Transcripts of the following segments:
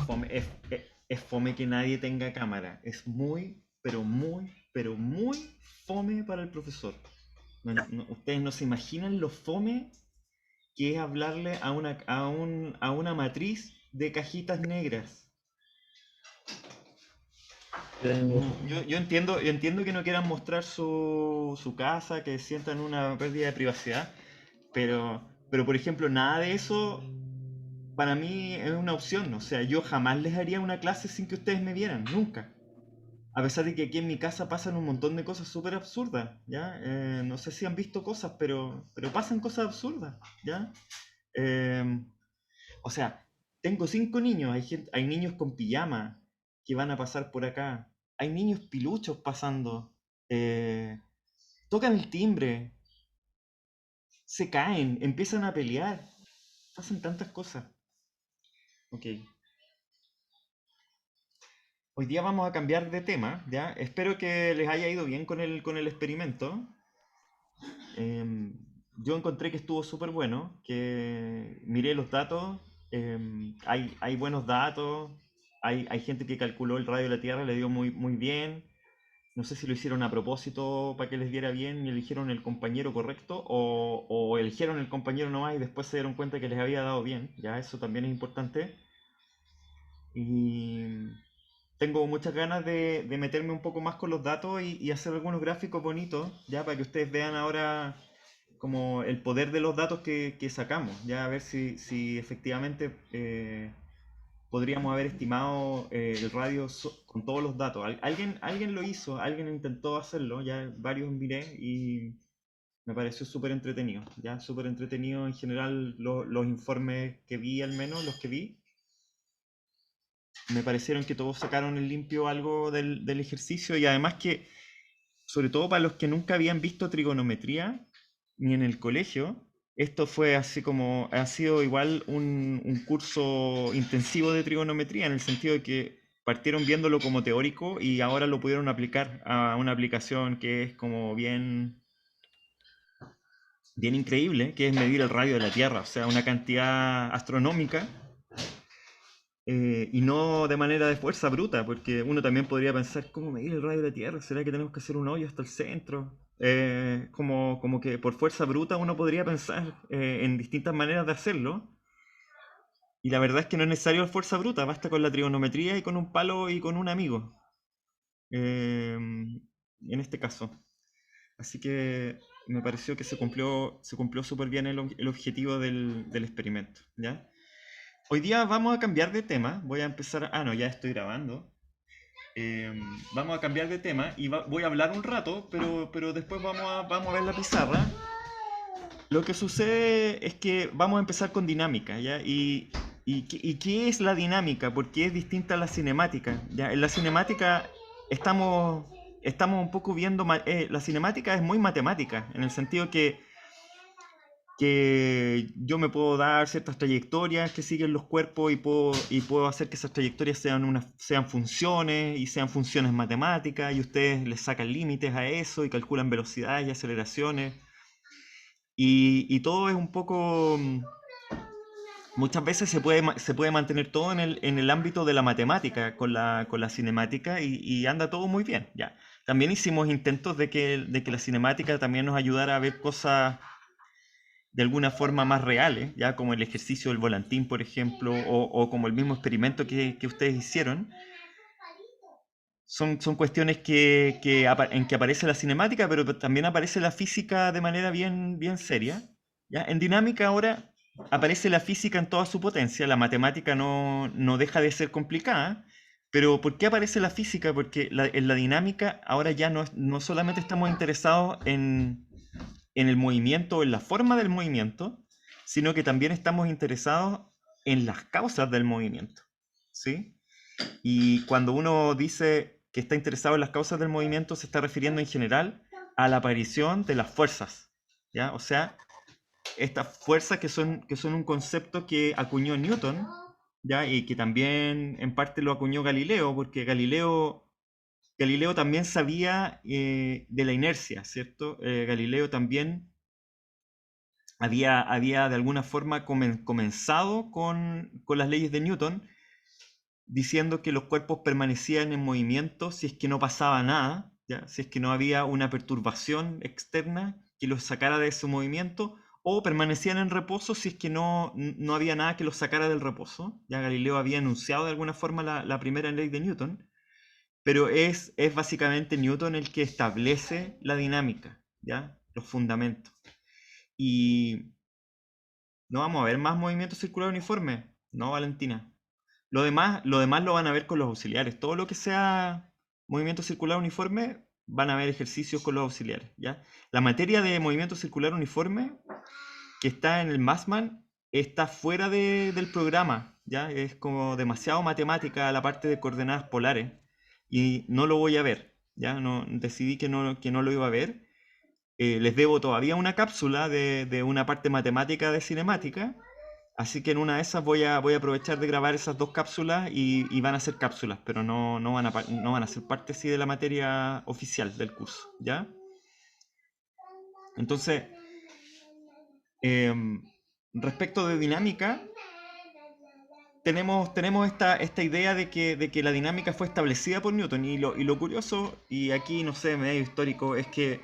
fome, es fome que nadie tenga cámara. Es muy, pero muy, pero muy fome para el profesor. Ustedes no se imaginan lo fome que es hablarle a una matriz de cajitas negras. Yo entiendo que no quieran mostrar su casa, que sientan una pérdida de privacidad, pero por ejemplo, nada de eso para mí es una opción. O sea, yo jamás les haría una clase sin que ustedes me vieran, nunca. A pesar de que aquí en mi casa pasan un montón de cosas súper absurdas, ¿ya? No sé si han visto cosas, pero pasan cosas absurdas, ¿ya? Eh, o sea, tengo 5 niños, hay niños con pijama que van a pasar por acá, hay niños piluchos pasando, eh, tocan el timbre, se caen, empiezan a pelear, pasan tantas cosas. Ok, hoy día vamos a cambiar de tema, ¿ya? Espero que les haya ido bien con el experimento. Em, yo encontré que estuvo súper bueno, que miré los datos, hay buenos datos, hay gente que calculó el radio de la Tierra, le dio muy, muy bien. No sé si lo hicieron a propósito para que les diera bien y eligieron el compañero correcto o eligieron el compañero nomás y después se dieron cuenta que les había dado bien. Ya, eso también es importante. Y tengo muchas ganas de meterme un poco más con los datos y hacer algunos gráficos bonitos, ya para que ustedes vean ahora como el poder de los datos que sacamos, ya a ver si efectivamente podríamos haber estimado el radio con todos los datos. Alguien lo hizo, alguien intentó hacerlo, ya varios miré y me pareció súper entretenido, ya súper entretenido en general los informes que vi, al menos los que vi. Me parecieron que todos sacaron en limpio algo del ejercicio y además que, sobre todo para los que nunca habían visto trigonometría, ni en el colegio, esto fue así como, ha sido igual un curso intensivo de trigonometría, en el sentido de que partieron viéndolo como teórico y ahora lo pudieron aplicar a una aplicación que es como bien increíble, que es medir el radio de la Tierra, o sea, una cantidad astronómica y no de manera de fuerza bruta, porque uno también podría pensar, ¿cómo medir el radio de la Tierra? ¿Será que tenemos que hacer un hoyo hasta el centro? Como que por fuerza bruta uno podría pensar en distintas maneras de hacerlo, y la verdad es que no es necesario fuerza bruta, basta con la trigonometría y con un palo y con un amigo, en este caso. Así que me pareció que se cumplió súper bien el objetivo del experimento, ¿ya? Hoy día vamos a cambiar de tema. Voy a empezar. Ah, no, ya estoy grabando. Eh, Vamos a cambiar de tema y voy a hablar un rato, pero después vamos a ver la pizarra. Lo que sucede es que vamos a empezar con dinámica, ¿ya? ¿Y qué es la dinámica? Porque es distinta a la cinemática, ¿ya? En la cinemática estamos, estamos un poco viendo. La cinemática es muy matemática, en el sentido que yo me puedo dar ciertas trayectorias que siguen los cuerpos y puedo hacer que esas trayectorias sean funciones y sean funciones matemáticas y ustedes les sacan límites a eso y calculan velocidades y aceleraciones y todo es un poco. Muchas veces se puede mantener todo en el ámbito de la matemática con la cinemática y anda todo muy bien. Ya. También hicimos intentos de que la cinemática también nos ayudara a ver cosas de alguna forma más reales, ya como el ejercicio del volantín, por ejemplo, o como el mismo experimento que ustedes hicieron. Son cuestiones en que aparece la cinemática, pero también aparece la física de manera bien seria. ¿Ya? En dinámica ahora aparece la física en toda su potencia, la matemática no deja de ser complicada, pero ¿por qué aparece la física? Porque en la dinámica ahora ya no solamente estamos interesados en el movimiento, en la forma del movimiento, sino que también estamos interesados en las causas del movimiento, ¿sí? Y cuando uno dice que está interesado en las causas del movimiento, se está refiriendo en general a la aparición de las fuerzas, ¿ya? O sea, estas fuerzas que son un concepto que acuñó Newton, ¿ya? Y que también en parte lo acuñó Galileo, porque Galileo también sabía de la inercia, ¿cierto? Galileo también había de alguna forma comenzado con las leyes de Newton, diciendo que los cuerpos permanecían en movimiento si es que no pasaba nada, ¿ya? Si es que no había una perturbación externa que los sacara de su movimiento, o permanecían en reposo si es que no había nada que los sacara del reposo. Ya Galileo había enunciado de alguna forma la primera ley de Newton, pero es básicamente Newton el que establece la dinámica, ¿ya? Los fundamentos. Y no vamos a ver más movimiento circular uniforme, ¿no, Valentina? Lo demás lo van a ver con los auxiliares. Todo lo que sea movimiento circular uniforme, van a ver ejercicios con los auxiliares, ¿ya? La materia de movimiento circular uniforme que está en el Massman está fuera del programa, ¿ya? Es como demasiado matemática la parte de coordenadas polares y no lo voy a ver, ¿ya? No, decidí que no lo iba a ver. Les debo todavía una cápsula de una parte matemática de cinemática. Así que en una de esas voy a aprovechar de grabar esas dos cápsulas y van a ser cápsulas, pero no van a ser parte sí, de la materia oficial del curso, ¿ya? Entonces, em, respecto de dinámica, tenemos esta idea de que la dinámica fue establecida por Newton y lo curioso, y aquí no sé, medio histórico, es que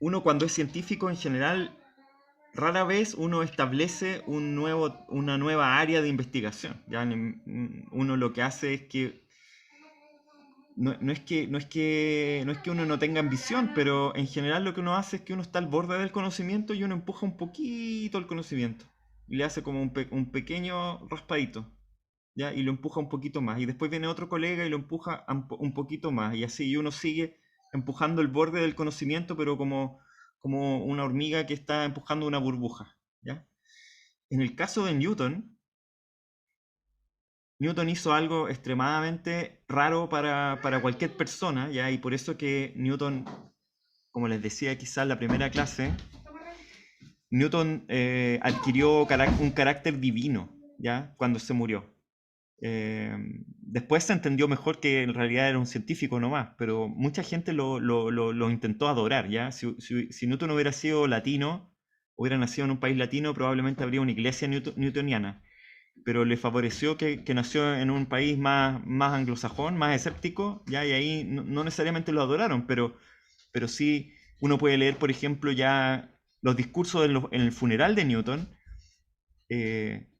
uno cuando es científico en general rara vez uno establece una nueva área de investigación. ¿Ya? Uno lo que hace es que no es que uno no tenga ambición, pero en general lo que uno hace es que uno está al borde del conocimiento y uno empuja un poquito el conocimiento. Y le hace como un pequeño raspadito, ¿ya? Y lo empuja un poquito más. Y después viene otro colega y lo empuja un poquito más. Y así, y uno sigue empujando el borde del conocimiento, pero como una hormiga que está empujando una burbuja, ¿ya? En el caso de Newton hizo algo extremadamente raro para cualquier persona, ¿ya? Y por eso que Newton, como les decía quizás en la primera clase, Newton adquirió un carácter divino, ¿ya? Cuando se murió. Después se entendió mejor que en realidad era un científico nomás, pero mucha gente lo intentó adorar, ¿ya? Si Newton hubiera sido latino, hubiera nacido en un país latino, probablemente habría una iglesia newtoniana, pero le favoreció que nació en un país más anglosajón, más escéptico, ¿ya? Y ahí no necesariamente lo adoraron, pero sí uno puede leer, por ejemplo, ya los discursos en el funeral de Newton, eh,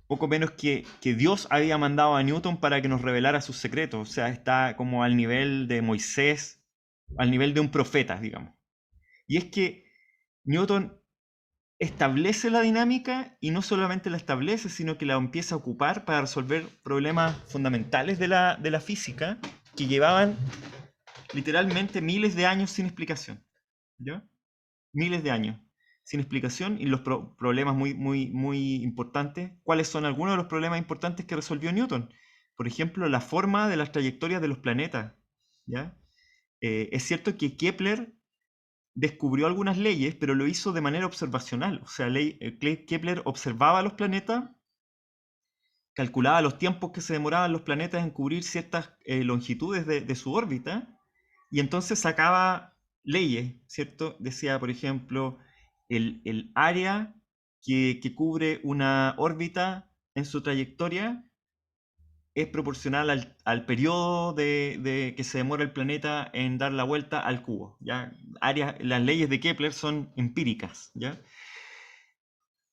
poco menos que Dios había mandado a Newton para que nos revelara sus secretos. O sea, está como al nivel de Moisés, al nivel de un profeta, digamos. Y es que Newton establece la dinámica y no solamente la establece, sino que la empieza a ocupar para resolver problemas fundamentales de la física que llevaban literalmente miles de años sin explicación. ¿Ya? Miles de años sin explicación y los problemas muy, muy, muy importantes. ¿Cuáles son algunos de los problemas importantes que resolvió Newton? Por ejemplo, la forma de las trayectorias de los planetas. ¿Ya? Es cierto que Kepler descubrió algunas leyes, pero lo hizo de manera observacional. O sea, Kepler observaba los planetas, calculaba los tiempos que se demoraban los planetas en cubrir ciertas longitudes de su órbita, y entonces sacaba leyes, ¿cierto? Decía, por ejemplo, el área que cubre una órbita en su trayectoria es proporcional al periodo que se demora el planeta en dar la vuelta al cubo, ¿ya? Las leyes de Kepler son empíricas, ¿ya?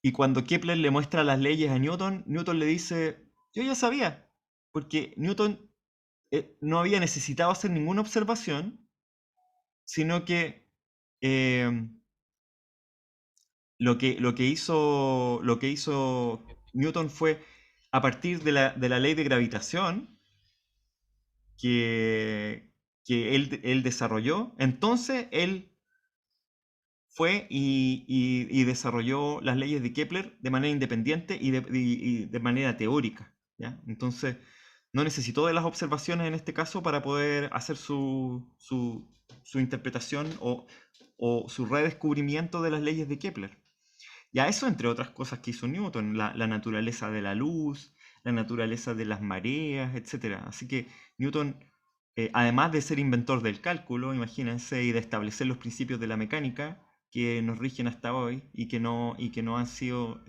Y cuando Kepler le muestra las leyes a Newton, Newton le dice, yo ya sabía, porque Newton no había necesitado hacer ninguna observación, sino que eh, lo que hizo Newton fue, a partir de la ley de gravitación que él desarrolló, entonces él fue y desarrolló las leyes de Kepler de manera independiente y de manera teórica, ¿ya? Entonces, no necesitó de las observaciones en este caso para poder hacer su interpretación o su redescubrimiento de las leyes de Kepler. Ya eso entre otras cosas que hizo Newton, la naturaleza de la luz, la naturaleza de las mareas, etc. Así que Newton, además de ser inventor del cálculo, imagínense, y de establecer los principios de la mecánica que nos rigen hasta hoy y que no han sido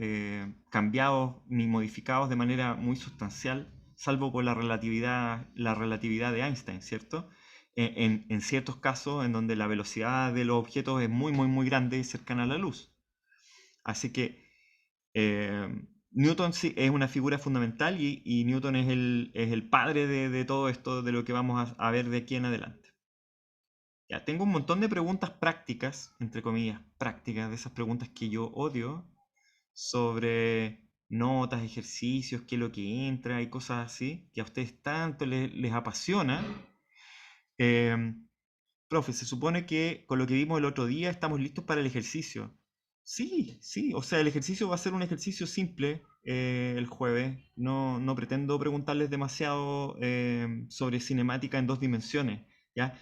cambiados ni modificados de manera muy sustancial salvo por la relatividad de Einstein, ¿cierto? En ciertos casos en donde la velocidad de los objetos es muy, muy, muy grande y cercana a la luz. Así que Newton sí es una figura fundamental y Newton es el padre de todo esto, de lo que vamos a ver de aquí en adelante. Ya, tengo un montón de preguntas prácticas, entre comillas, prácticas, de esas preguntas que yo odio, sobre notas, ejercicios, qué es lo que entra y cosas así, que a ustedes tanto les apasiona. Eh, Profe, se supone que con lo que vimos el otro día estamos listos para el ejercicio. Sí, sí, o sea, el ejercicio va a ser un ejercicio simple el jueves. No pretendo preguntarles demasiado sobre cinemática en dos dimensiones, ¿ya?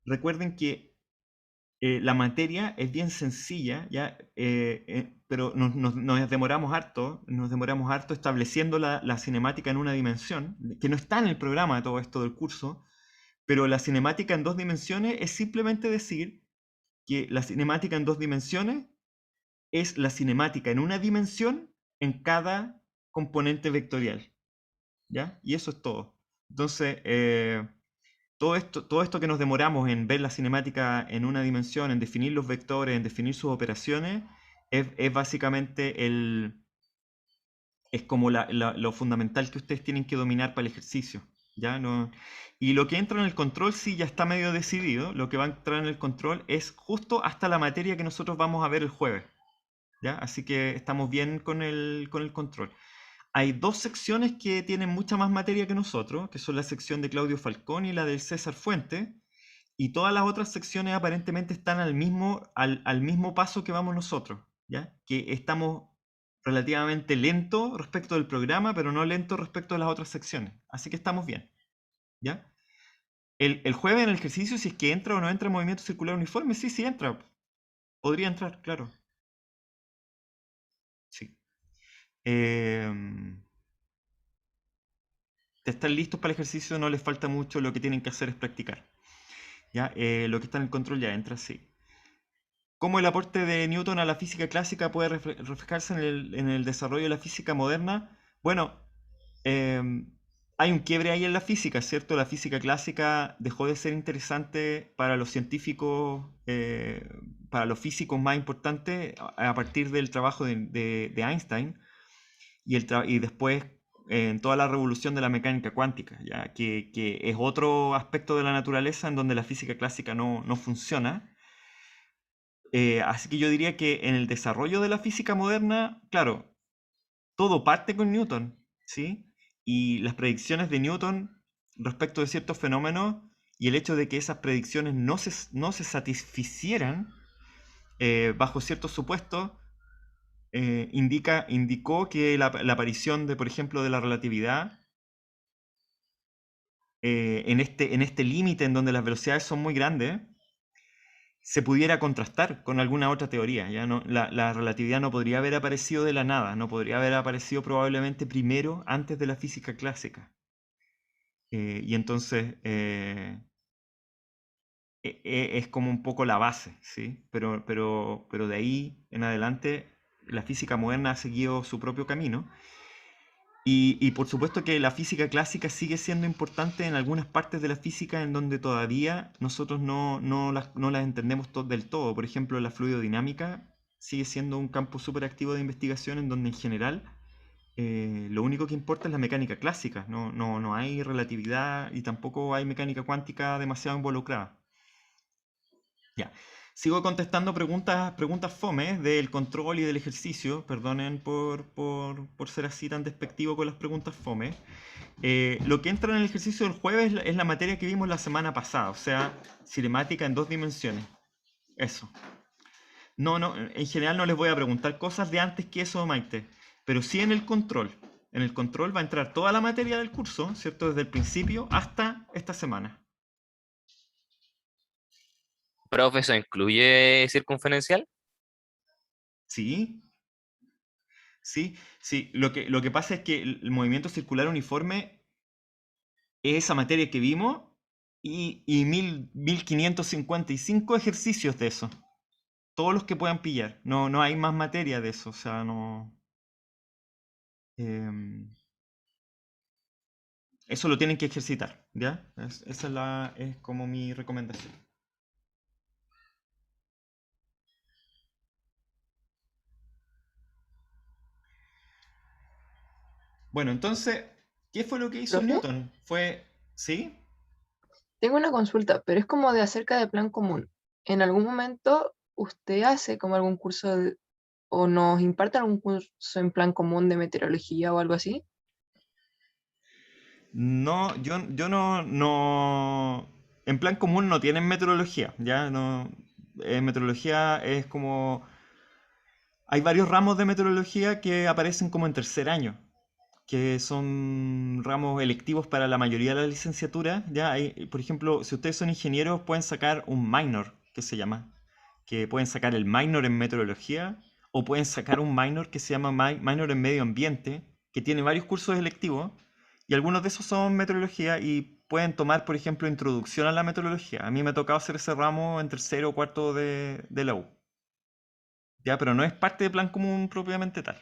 Recuerden que la materia es bien sencilla, ¿ya? Pero nos demoramos harto estableciendo la cinemática en una dimensión, que no está en el programa de todo esto del curso, pero la cinemática en dos dimensiones es simplemente decir que la cinemática en dos dimensiones es la cinemática en una dimensión en cada componente vectorial, ¿ya? Y eso es todo. Entonces, todo esto que nos demoramos en ver la cinemática en una dimensión, en definir los vectores, en definir sus operaciones, es básicamente es como lo fundamental que ustedes tienen que dominar para el ejercicio. ¿Ya? No, y lo que entra en el control sí ya está medio decidido. Lo que va a entrar en el control es justo hasta la materia que nosotros vamos a ver el jueves. ¿Ya? Así que estamos bien con el control. Hay dos secciones que tienen mucha más materia que nosotros, que son la sección de Claudio Falcón y la del César Fuente, y todas las otras secciones aparentemente están al mismo paso que vamos nosotros, ¿ya? Que estamos relativamente lentos respecto del programa, pero no lentos respecto a las otras secciones. Así que estamos bien, ¿ya? El jueves en el ejercicio, si es que entra o no entra en movimiento circular uniforme, sí, sí entra. Podría entrar, claro. Sí. De estar listos para el ejercicio no les falta mucho, lo que tienen que hacer es practicar. ¿Ya? Lo que está en el control ya entra, sí. ¿Cómo el aporte de Newton a la física clásica puede reflejarse en el desarrollo de la física moderna? Bueno, eh, hay un quiebre ahí en la física, ¿cierto? La física clásica dejó de ser interesante para los científicos, para los físicos más importantes a partir del trabajo de Einstein y después en toda la revolución de la mecánica cuántica, ya que es otro aspecto de la naturaleza en donde la física clásica no funciona. Así que yo diría que en el desarrollo de la física moderna, claro, todo parte con Newton, ¿sí? Y las predicciones de Newton respecto de ciertos fenómenos y el hecho de que esas predicciones no se satisficieran bajo ciertos supuestos, indicó que la aparición de, por ejemplo, de la relatividad en este límite en donde las velocidades son muy grandes, se pudiera contrastar con alguna otra teoría. ¿Ya? No, la relatividad no podría haber aparecido de la nada, no podría haber aparecido probablemente primero antes de la física clásica. Y entonces es como un poco la base, ¿sí? Pero de ahí en adelante la física moderna ha seguido su propio camino. Y por supuesto que la física clásica sigue siendo importante en algunas partes de la física en donde todavía nosotros no las entendemos del todo. Por ejemplo, la fluidodinámica sigue siendo un campo súper activo de investigación en donde en general lo único que importa es la mecánica clásica. No hay relatividad y tampoco hay mecánica cuántica demasiado involucrada. Ya. Sigo contestando preguntas fome del control y del ejercicio. Perdonen por ser así tan despectivo con las preguntas fome. Lo que entra en el ejercicio del jueves es la materia que vimos la semana pasada, o sea, cinemática en dos dimensiones. Eso. No, en general no les voy a preguntar cosas de antes que eso, Maite, pero sí en el control. En el control va a entrar toda la materia del curso, ¿cierto? Desde el principio hasta esta semana. Profe, ¿eso incluye circunferencial? Sí, sí, sí. Lo que pasa es que el movimiento circular uniforme es esa materia que vimos y 1555 ejercicios de eso. Todos los que puedan pillar. No hay más materia de eso. O sea, no. em, eso lo tienen que ejercitar, ¿ya? Esa es como mi recomendación. Bueno, entonces, ¿qué fue lo que hizo Profe, Newton? ¿Sí? tengo una consulta, pero es como de acerca de plan común. ¿En algún momento usted hace como algún curso o nos imparte algún curso en plan común de meteorología o algo así? No, yo no, en plan común no tienen meteorología, ¿ya? No, meteorología es como, hay varios ramos de meteorología que aparecen como en tercer año, que son ramos electivos para la mayoría de las licenciaturas, ¿ya? Por ejemplo, si ustedes son ingenieros, pueden sacar un minor, que se llama, que pueden sacar el minor en meteorología, o pueden sacar un minor que se llama minor en medio ambiente, que tiene varios cursos electivos, y algunos de esos son meteorología y pueden tomar, por ejemplo, introducción a la meteorología. A mí me ha tocado hacer ese ramo en tercero o cuarto de la U, ¿ya? Pero no es parte de plan común propiamente tal.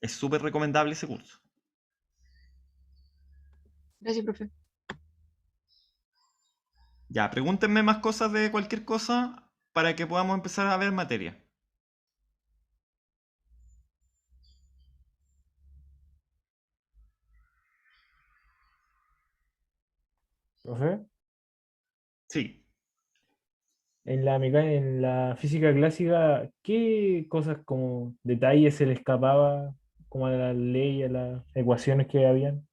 Es súper recomendable ese curso. Gracias, profe. Ya, pregúntenme más cosas de cualquier cosa para que podamos empezar a ver materia. Profe, Sí. en la física clásica, ¿qué cosas como detalles se le escapaba como a la ley, a las ecuaciones que habían?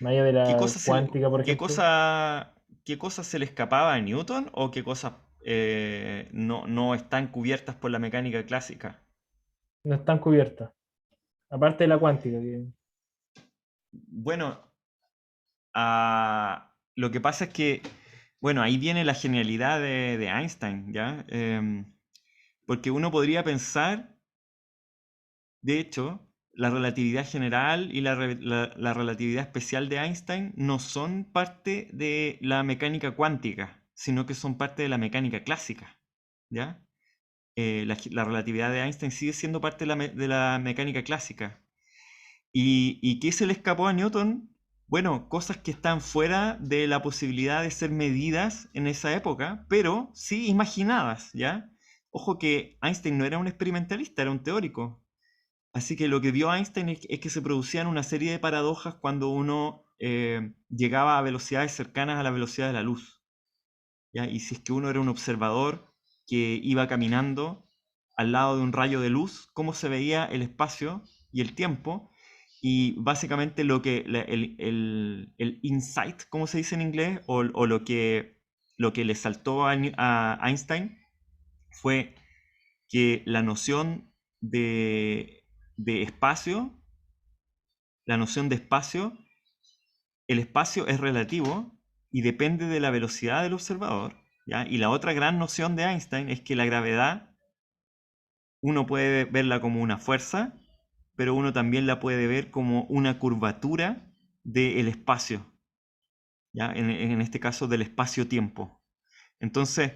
Más allá de ¿Qué la cosa se le, cuántica, por ejemplo, qué cosa se le escapaba a Newton o qué cosas no están cubiertas por la mecánica clásica? no están cubiertas. Aparte de la cuántica, Bueno, lo que pasa es que, bueno, ahí viene la genialidad de Einstein, ¿ya? Porque uno podría pensar, de hecho, la relatividad general y la relatividad especial de Einstein no son parte de la mecánica cuántica, sino que son parte de la mecánica clásica, ¿ya? La relatividad de Einstein sigue siendo parte de la mecánica clásica. ¿Y qué se le escapó a Newton? Bueno, cosas que están fuera de la posibilidad de ser medidas en esa época, pero sí imaginadas, ¿ya? Ojo que Einstein no era un experimentalista, era un teórico. Así que lo que vio Einstein es que se producían una serie de paradojas cuando uno llegaba a velocidades cercanas a la velocidad de la luz, ¿ya? Y si es que uno era un observador que iba caminando al lado de un rayo de luz, cómo se veía el espacio y el tiempo. Y básicamente el insight, como se dice en inglés, o lo que le saltó a Einstein fue que la noción de espacio, la noción de espacio, el espacio es relativo y depende de la velocidad del observador, ¿ya? Y la otra gran noción de Einstein es que la gravedad uno puede verla como una fuerza, pero uno también la puede ver como una curvatura del espacio, ¿ya? En este caso del espacio-tiempo. Entonces,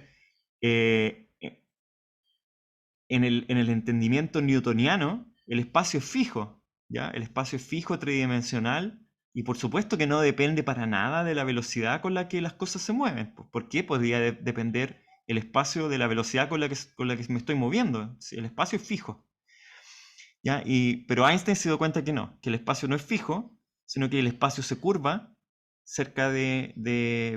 eh, en el entendimiento newtoniano, el espacio es fijo, ¿ya? El espacio es fijo, tridimensional, y por supuesto que no depende para nada de la velocidad con la que las cosas se mueven. ¿Por qué podría depender el espacio de la velocidad con la que me estoy moviendo? Si el espacio es fijo, ¿ya? Pero Einstein se dio cuenta que no, que el espacio no es fijo, sino que el espacio se curva cerca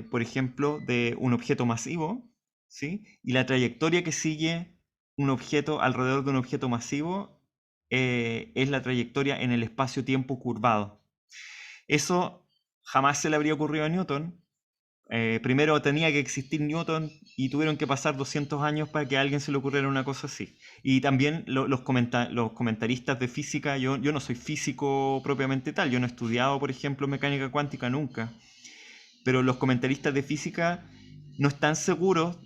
por ejemplo, de un objeto masivo, ¿sí? Y la trayectoria que sigue un objeto alrededor de un objeto masivo es la trayectoria en el espacio-tiempo curvado. Eso jamás se le habría ocurrido a Newton. Primero tenía que existir Newton y tuvieron que pasar 200 años para que a alguien se le ocurriera una cosa así. Y también los comentaristas de física, yo no soy físico propiamente tal, yo no he estudiado, por ejemplo, mecánica cuántica nunca, pero los comentaristas de física no están seguros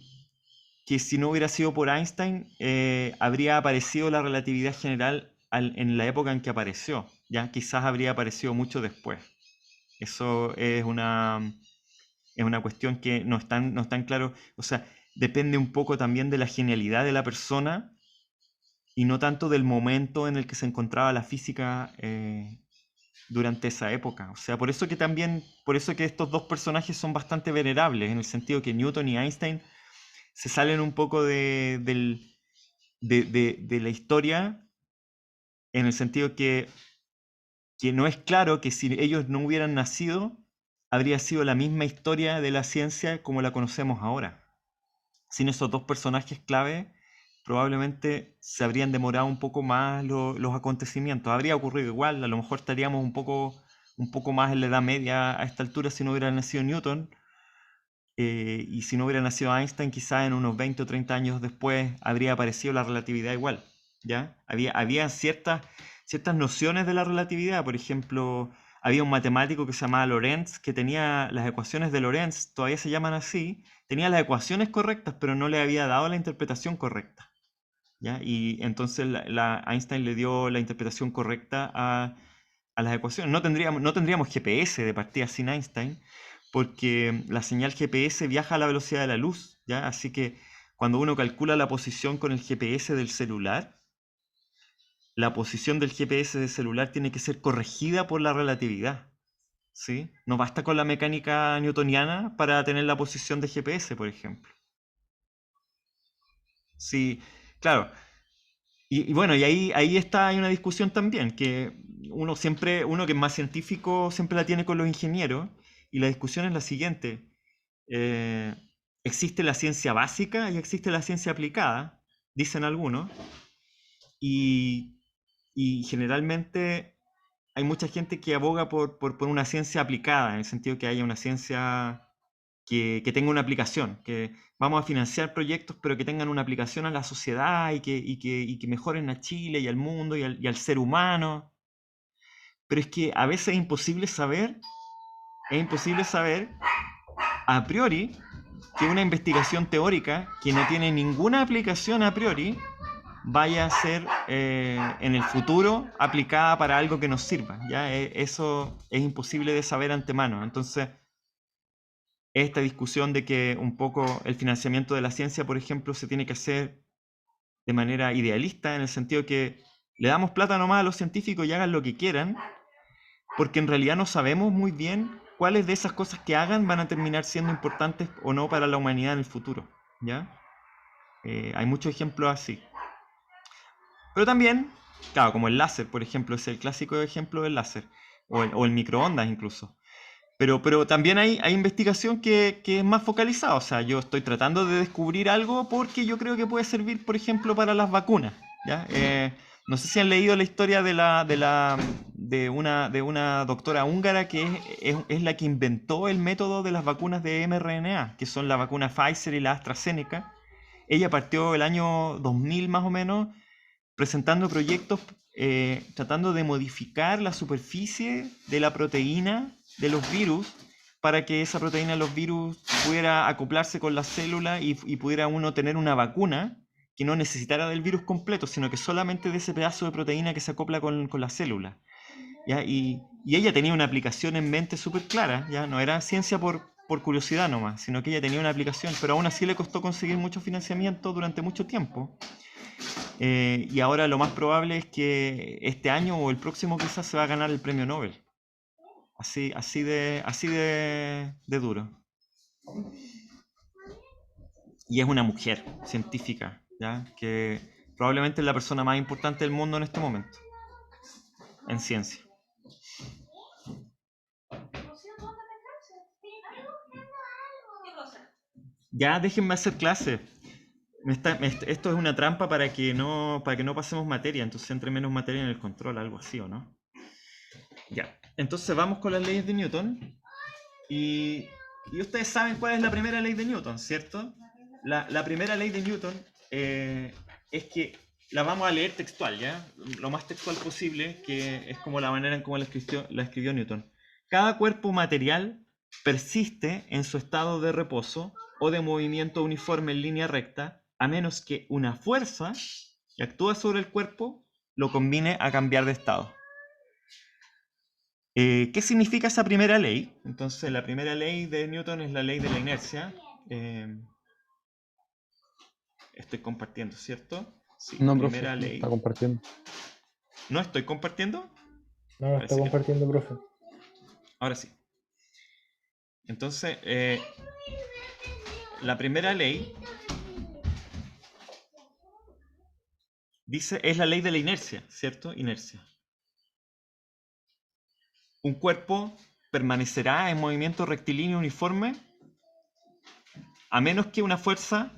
que si no hubiera sido por Einstein, habría aparecido la relatividad general en la época en que apareció. Ya quizás habría aparecido mucho después. Eso es una cuestión que no es tan claro. O sea, depende un poco también de la genialidad de la persona y no tanto del momento en el que se encontraba la física durante esa época. O sea, por eso que estos dos personajes son bastante venerables, en el sentido que Newton y Einstein se salen un poco de la historia, en el sentido que no es claro que si ellos no hubieran nacido, habría sido la misma historia de la ciencia como la conocemos ahora. Sin esos dos personajes clave, probablemente se habrían demorado un poco más los acontecimientos. Habría ocurrido igual, a lo mejor estaríamos un poco más en la Edad Media a esta altura si no hubiera nacido Newton, y si no hubiera nacido Einstein, quizás en unos 20 o 30 años después habría aparecido la relatividad igual, ¿ya? Había ciertas nociones de la relatividad. Por ejemplo, había un matemático que se llamaba Lorentz, que tenía las ecuaciones de Lorentz, todavía se llaman así, tenía las ecuaciones correctas, pero no le había dado la interpretación correcta, ¿ya? Y entonces Einstein le dio la interpretación correcta a las ecuaciones. No tendríamos GPS de partida sin Einstein, porque la señal GPS viaja a la velocidad de la luz, ¿ya? Así que cuando uno calcula la posición con el GPS del celular, la posición del GPS del celular tiene que ser corregida por la relatividad, ¿sí? No basta con la mecánica newtoniana para tener la posición de GPS, por ejemplo. Sí, claro. Y bueno, y ahí hay una discusión también, que uno que es más científico siempre la tiene con los ingenieros, y la discusión es la siguiente. Eh, existe la ciencia básica y existe la ciencia aplicada, dicen algunos, y, y generalmente hay mucha gente que aboga por una ciencia aplicada, en el sentido que haya una ciencia que tenga una aplicación, que vamos a financiar proyectos, pero que tengan una aplicación a la sociedad y que mejoren a Chile y al mundo y al ser humano. Pero es que a veces es imposible saber a priori que una investigación teórica que no tiene ninguna aplicación a priori vaya a ser en el futuro aplicada para algo que nos sirva, ¿ya? Eso es imposible de saber antemano. Entonces, esta discusión de que un poco el financiamiento de la ciencia, por ejemplo, se tiene que hacer de manera idealista, en el sentido que le damos plata nomás a los científicos y hagan lo que quieran, porque en realidad no sabemos muy bien cuáles de esas cosas que hagan van a terminar siendo importantes o no para la humanidad en el futuro, ¿ya? Hay muchos ejemplos así. Pero también, claro, como el láser, por ejemplo, es el clásico ejemplo del láser, o el microondas incluso. Pero también hay investigación que es más focalizada. O sea, yo estoy tratando de descubrir algo porque yo creo que puede servir, por ejemplo, para las vacunas, ¿ya? No sé si han leído la historia de una doctora húngara que es la que inventó el método de las vacunas de mRNA, que son la vacuna Pfizer y la AstraZeneca. Ella partió el año 2000 más o menos presentando proyectos tratando de modificar la superficie de la proteína de los virus para que esa proteína de los virus pudiera acoplarse con la célula y pudiera uno tener una vacuna que no necesitara del virus completo, sino que solamente de ese pedazo de proteína que se acopla con la célula, ¿ya? Y ella tenía una aplicación en mente súper clara, ¿ya? No era ciencia por curiosidad nomás, sino que ella tenía una aplicación, pero aún así le costó conseguir mucho financiamiento durante mucho tiempo. Y ahora lo más probable es que este año o el próximo quizás se va a ganar el premio Nobel. Así de duro. Y es una mujer científica, ¿ya? Que probablemente es la persona más importante del mundo en este momento, en ciencia. Ya, déjenme hacer clase. Esto es una trampa para que no pasemos materia, entonces entre menos materia en el control, algo así, ¿o no? Ya, entonces vamos con las leyes de Newton. Y ustedes saben cuál es la primera ley de Newton, ¿cierto? La primera ley de Newton es que la vamos a leer textual, ¿ya? Lo más textual posible, que es como la manera en cómo la escribió Newton. Cada cuerpo material persiste en su estado de reposo o de movimiento uniforme en línea recta, a menos que una fuerza que actúa sobre el cuerpo lo combine a cambiar de estado. ¿Qué significa esa primera ley? Entonces, la primera ley de Newton es la ley de la inercia. Estoy compartiendo, ¿cierto? Sí, No, profe, primera no ley. está compartiendo. ¿No estoy compartiendo? No, no está Parece que no. compartiendo, profe. Ahora sí. Entonces, la primera ley dice, es la ley de la inercia, ¿cierto? Inercia. Un cuerpo permanecerá en movimiento rectilíneo uniforme a menos que una fuerza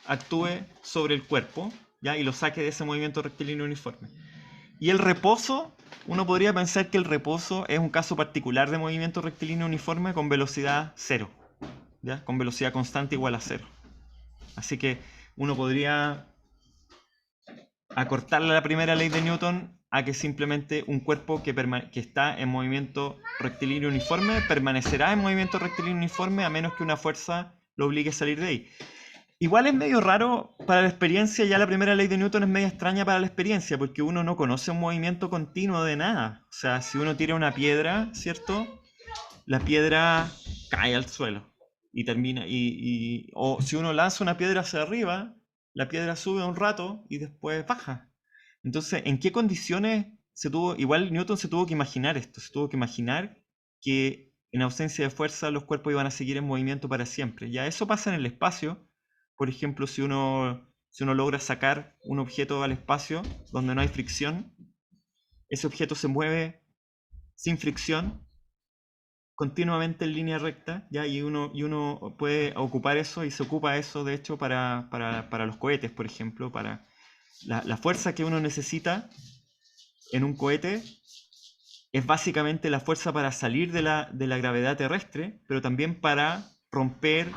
actúe sobre el cuerpo, ¿ya? Y lo saque de ese movimiento rectilíneo uniforme. Y el reposo, uno podría pensar que el reposo es un caso particular de movimiento rectilíneo uniforme con velocidad cero, ¿ya? Con velocidad constante igual a cero. Así que uno podría acortarle la primera ley de Newton a que simplemente un cuerpo que está en movimiento rectilíneo uniforme permanecerá en movimiento rectilíneo uniforme a menos que una fuerza lo obligue a salir de ahí. Igual es medio raro para la experiencia, ya la primera ley de Newton es medio extraña para la experiencia, porque uno no conoce un movimiento continuo de nada. O sea, si uno tira una piedra, ¿cierto? La piedra cae al suelo y termina, o si uno lanza una piedra hacia arriba, la piedra sube un rato y después baja. Entonces, ¿en qué condiciones igual Newton se tuvo que imaginar esto? Se tuvo que imaginar que en ausencia de fuerza los cuerpos iban a seguir en movimiento para siempre. Ya eso pasa en el espacio. Por ejemplo, si uno logra sacar un objeto al espacio donde no hay fricción, ese objeto se mueve sin fricción, continuamente en línea recta, ¿ya? Y uno puede ocupar eso y se ocupa eso, de hecho, para los cohetes, por ejemplo, para la fuerza que uno necesita en un cohete es básicamente la fuerza para salir de la gravedad terrestre, pero también para romper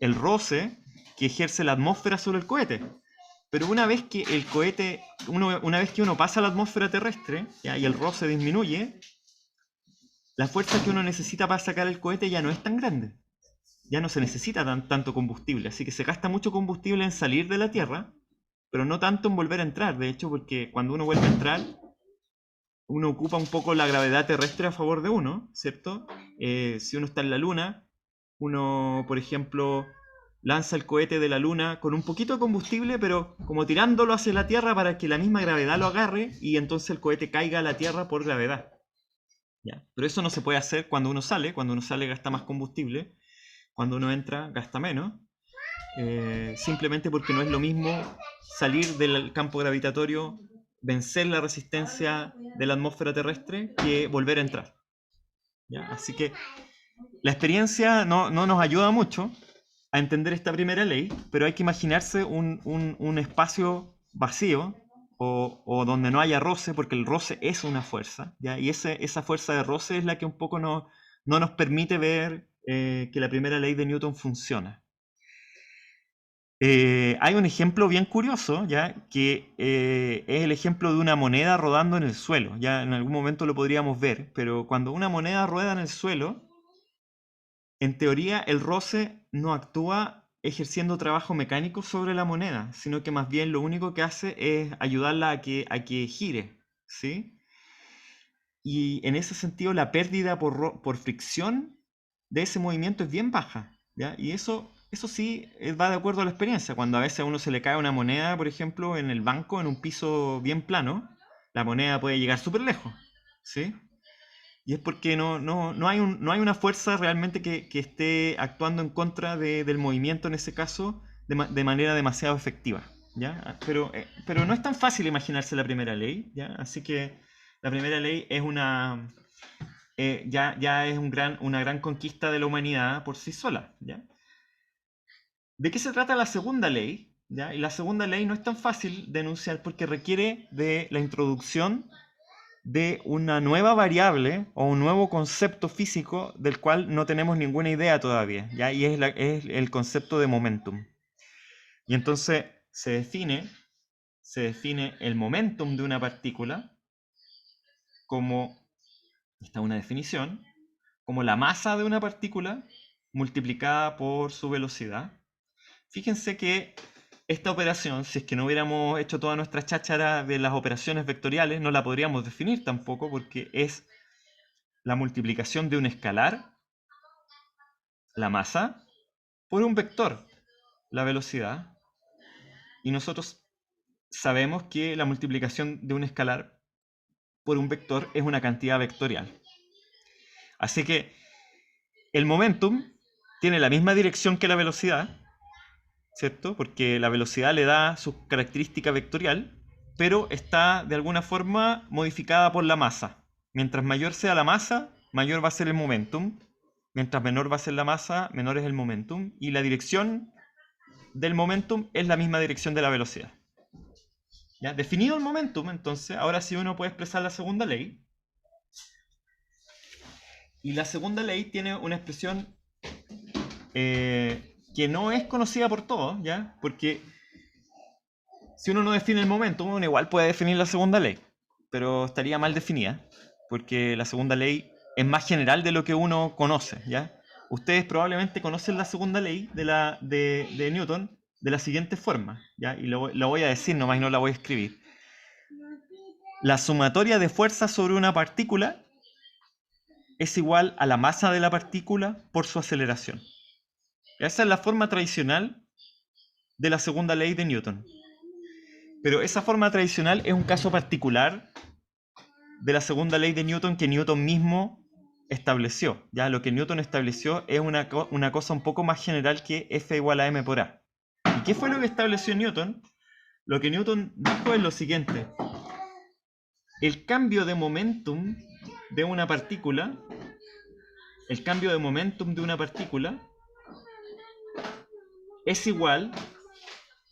el roce que ejerce la atmósfera sobre el cohete. Pero una vez que el cohete, una vez que uno pasa a la atmósfera terrestre, ¿ya? Y el roce disminuye, la fuerza que uno necesita para sacar el cohete ya no es tan grande. Ya no se necesita tanto combustible, así que se gasta mucho combustible en salir de la Tierra, pero no tanto en volver a entrar. De hecho, porque cuando uno vuelve a entrar, uno ocupa un poco la gravedad terrestre a favor de uno, ¿cierto? Si uno está en la Luna, uno, por ejemplo, lanza el cohete de la Luna con un poquito de combustible, pero como tirándolo hacia la Tierra para que la misma gravedad lo agarre y entonces el cohete caiga a la Tierra por gravedad. ¿Ya? Pero eso no se puede hacer cuando uno sale gasta más combustible, cuando uno entra gasta menos, simplemente porque no es lo mismo salir del campo gravitatorio, vencer la resistencia de la atmósfera terrestre, que volver a entrar. ¿Ya? Así que la experiencia no nos ayuda mucho a entender esta primera ley, pero hay que imaginarse un espacio vacío o donde no haya roce, porque el roce es una fuerza, ¿ya? Y esa fuerza de roce es la que un poco no nos permite ver que la primera ley de Newton funciona. Hay un ejemplo bien curioso, ¿ya? Que es el ejemplo de una moneda rodando en el suelo. Ya en algún momento lo podríamos ver, pero cuando una moneda rueda en el suelo, en teoría el roce no actúa ejerciendo trabajo mecánico sobre la moneda, sino que más bien lo único que hace es ayudarla a que gire, ¿sí? Y en ese sentido la pérdida por fricción de ese movimiento es bien baja, ¿ya? Y eso sí va de acuerdo a la experiencia. Cuando a veces a uno se le cae una moneda, por ejemplo, en el banco, en un piso bien plano, la moneda puede llegar súper lejos, ¿sí? Y es porque no hay una fuerza realmente que esté actuando en contra del movimiento en ese caso de manera demasiado efectiva, ¿ya? Pero no es tan fácil imaginarse la primera ley, ¿ya? Así que la primera ley es ya es una gran conquista de la humanidad por sí sola, ¿ya? ¿De qué se trata la segunda ley? ¿Ya? Y la segunda ley no es tan fácil de enunciar porque requiere de la introducción de una nueva variable o un nuevo concepto físico del cual no tenemos ninguna idea todavía, ¿ya? Y es el concepto de momentum. Y entonces se define el momentum de una partícula como, esta es una definición, como la masa de una partícula multiplicada por su velocidad. Fíjense que esta operación, si es que no hubiéramos hecho toda nuestra cháchara de las operaciones vectoriales, no la podríamos definir tampoco porque es la multiplicación de un escalar, la masa, por un vector. la velocidad, y nosotros sabemos que la multiplicación de un escalar por un vector es una cantidad vectorial. Así que el momentum tiene la misma dirección que la velocidad, ¿cierto? Porque la velocidad le da su característica vectorial, pero está de alguna forma modificada por la masa. Mientras mayor sea la masa, mayor va a ser el momentum. Mientras menor va a ser la masa, menor es el momentum. Y la dirección del momentum es la misma dirección de la velocidad. ¿Ya? Definido el momentum, entonces, ahora sí uno puede expresar la segunda ley. Y la segunda ley tiene una expresión que no es conocida por todos, ¿ya? Porque si uno no define el momentum, uno igual puede definir la segunda ley, pero estaría mal definida, porque la segunda ley es más general de lo que uno conoce, ¿ya? Ustedes probablemente conocen la segunda ley de Newton de la siguiente forma, ¿ya? Y lo voy a decir nomás y no la voy a escribir. La sumatoria de fuerzas sobre una partícula es igual a la masa de la partícula por su aceleración. Esa es la forma tradicional de la segunda ley de Newton. Pero esa forma tradicional es un caso particular de la segunda ley de Newton que Newton mismo estableció. ¿Ya? Lo que Newton estableció es una cosa un poco más general que F igual a m por a. ¿Y qué fue lo que estableció Newton? Lo que Newton dijo es lo siguiente. El cambio de momentum de una partícula, es igual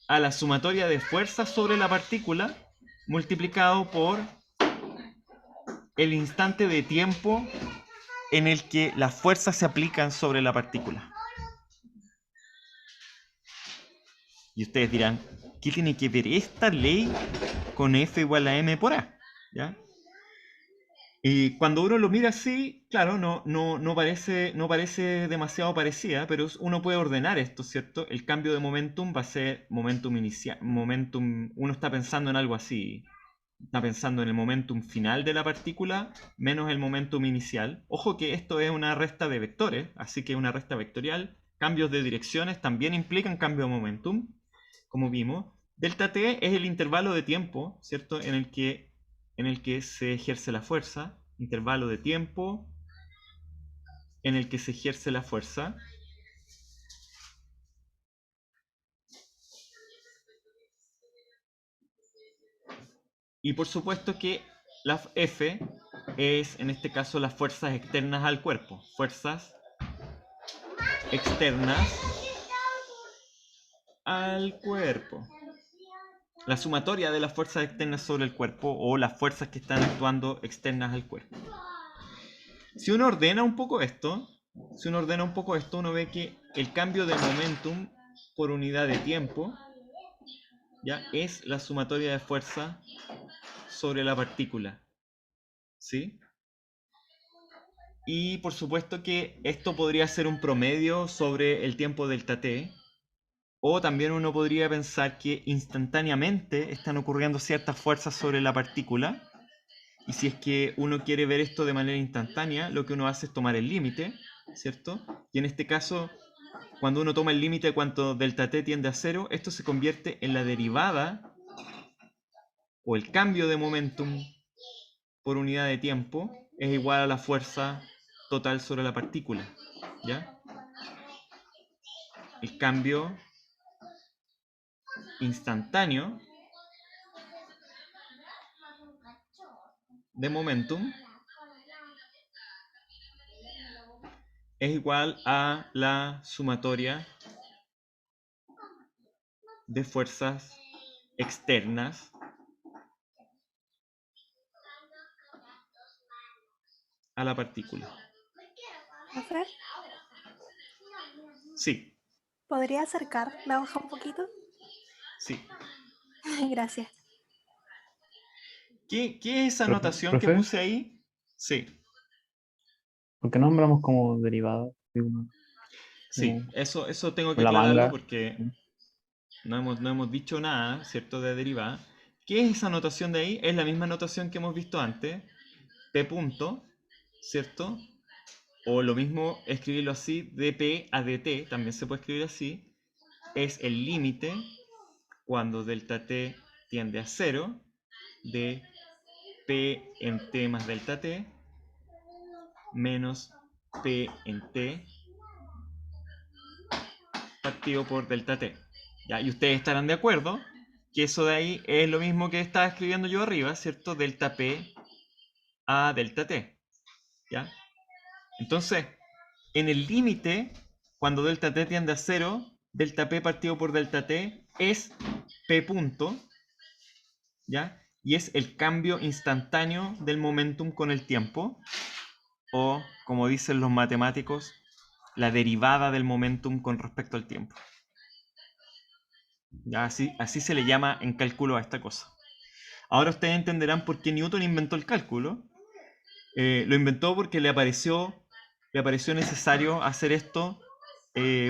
a la sumatoria de fuerzas sobre la partícula multiplicado por el instante de tiempo en el que las fuerzas se aplican sobre la partícula. Y ustedes dirán, ¿qué tiene que ver esta ley con F igual a m por a? ¿Ya? Y cuando uno lo mira así, claro, no parece demasiado parecida, pero uno puede ordenar esto, ¿cierto? El cambio de momentum va a ser momentum inicial, uno está pensando en algo así, está pensando en el momentum final de la partícula menos el momentum inicial. Ojo que esto es una resta de vectores, así que una resta vectorial. Cambios de direcciones también implican cambio de momentum, como vimos. Delta t es el intervalo de tiempo, ¿cierto? En el que se ejerce la fuerza. Intervalo de tiempo en el que se ejerce la fuerza. Y por supuesto que la F es, en este caso, las fuerzas externas al cuerpo. Fuerzas externas al cuerpo. La sumatoria de las fuerzas externas sobre el cuerpo o las fuerzas que están actuando externas al cuerpo. Si uno ordena un poco esto, uno ve que el cambio de momentum por unidad de tiempo ya es la sumatoria de fuerza sobre la partícula. ¿Sí? Y por supuesto que esto podría ser un promedio sobre el tiempo delta t, o también uno podría pensar que instantáneamente están ocurriendo ciertas fuerzas sobre la partícula, y si es que uno quiere ver esto de manera instantánea, lo que uno hace es tomar el límite, ¿cierto? Y en este caso, cuando uno toma el límite cuando delta t tiende a 0, esto se convierte en la derivada o el cambio de momentum por unidad de tiempo es igual a la fuerza total sobre la partícula, ¿ya? El cambio instantáneo de momentum es igual a la sumatoria de fuerzas externas a la partícula. Profe, Sí, ¿podría acercar la hoja un poquito? sí. Gracias. ¿Qué es esa Profe, notación que profe, puse ahí? Sí, ¿por qué nombramos como derivada? Digo, sí. como Eso tengo que la aclararlo manga. porque no hemos dicho nada, ¿cierto? De derivada. ¿Qué es esa notación de ahí? Es la misma notación que hemos visto antes. P punto, ¿cierto? O lo mismo escribirlo así, dp a dt, también se puede escribir así. es el límite cuando delta t tiende a 0 de p en t más delta t menos p en t partido por delta t. ¿Ya? Y ustedes estarán de acuerdo que eso de ahí es lo mismo que estaba escribiendo yo arriba, ¿cierto? Delta p a delta t. ¿Ya? Entonces, en el límite, cuando delta t tiende a 0, delta p partido por delta t es p punto, ¿ya? Y es el cambio instantáneo del momentum con el tiempo, o, como dicen los matemáticos, la derivada del momentum con respecto al tiempo. ¿Ya? Así se le llama en cálculo a esta cosa. Ahora ustedes entenderán por qué Newton inventó el cálculo. Lo inventó porque le pareció necesario hacer esto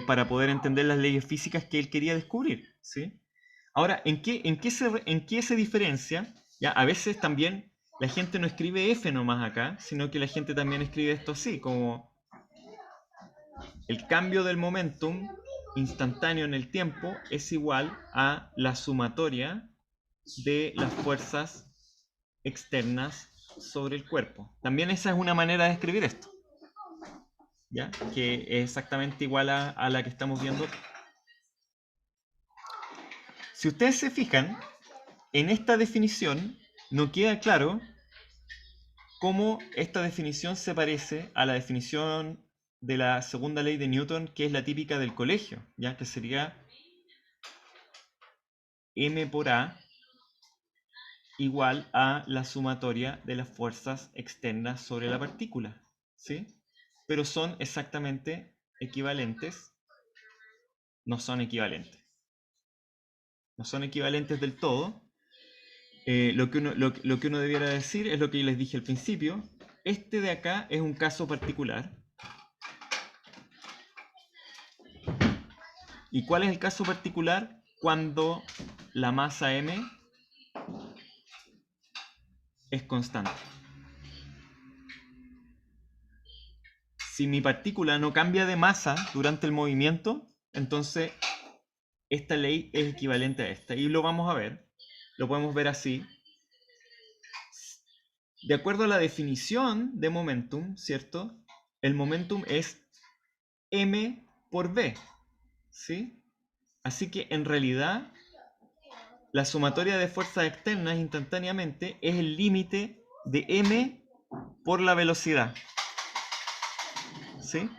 para poder entender las leyes físicas que él quería descubrir, ¿sí? Ahora, ¿en qué se diferencia? ¿Ya? A veces también la gente no escribe F nomás acá, sino que la gente también escribe esto así, como el cambio del momentum instantáneo en el tiempo es igual a la sumatoria de las fuerzas externas sobre el cuerpo. También esa es una manera de escribir esto, ¿ya? Que es exactamente igual a la que estamos viendo. Si ustedes se fijan, en esta definición no queda claro cómo esta definición se parece a la definición de la segunda ley de Newton, que es la típica del colegio, ¿ya? Que sería m por a igual a la sumatoria de las fuerzas externas sobre la partícula, ¿sí? Pero son exactamente equivalentes. No son equivalentes. No son equivalentes del todo. Lo que uno debiera decir es lo que yo les dije al principio. Este de acá es un caso particular. ¿Y cuál es el caso particular? Cuando la masa m es constante. Si mi partícula no cambia de masa durante el movimiento, entonces esta ley es equivalente a esta. Y lo vamos a ver. Lo podemos ver así. De acuerdo a la definición de momentum, ¿cierto? El momentum es m por v, ¿sí? Así que en realidad la sumatoria de fuerzas externas instantáneamente es el límite de m por la velocidad, ¿sí?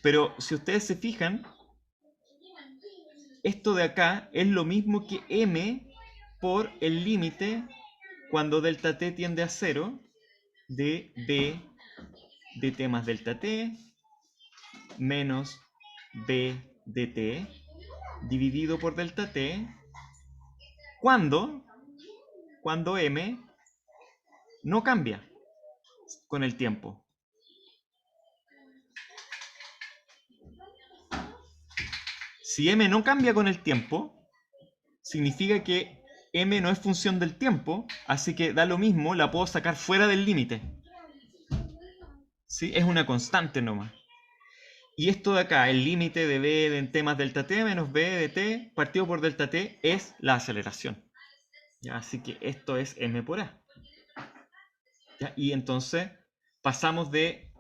Pero si ustedes se fijan, esto de acá es lo mismo que m por el límite cuando delta t tiende a 0 de b de t más delta t menos b de t dividido por delta t cuando m no cambia con el tiempo. Si m no cambia con el tiempo, significa que m no es función del tiempo, así que da lo mismo, la puedo sacar fuera del límite. ¿Sí? Es una constante nomás. Y esto de acá, el límite de b de t más delta t menos b de t partido por delta t es la aceleración. ¿Ya? Así que esto es m por a. ¿Ya? Y entonces pasamos de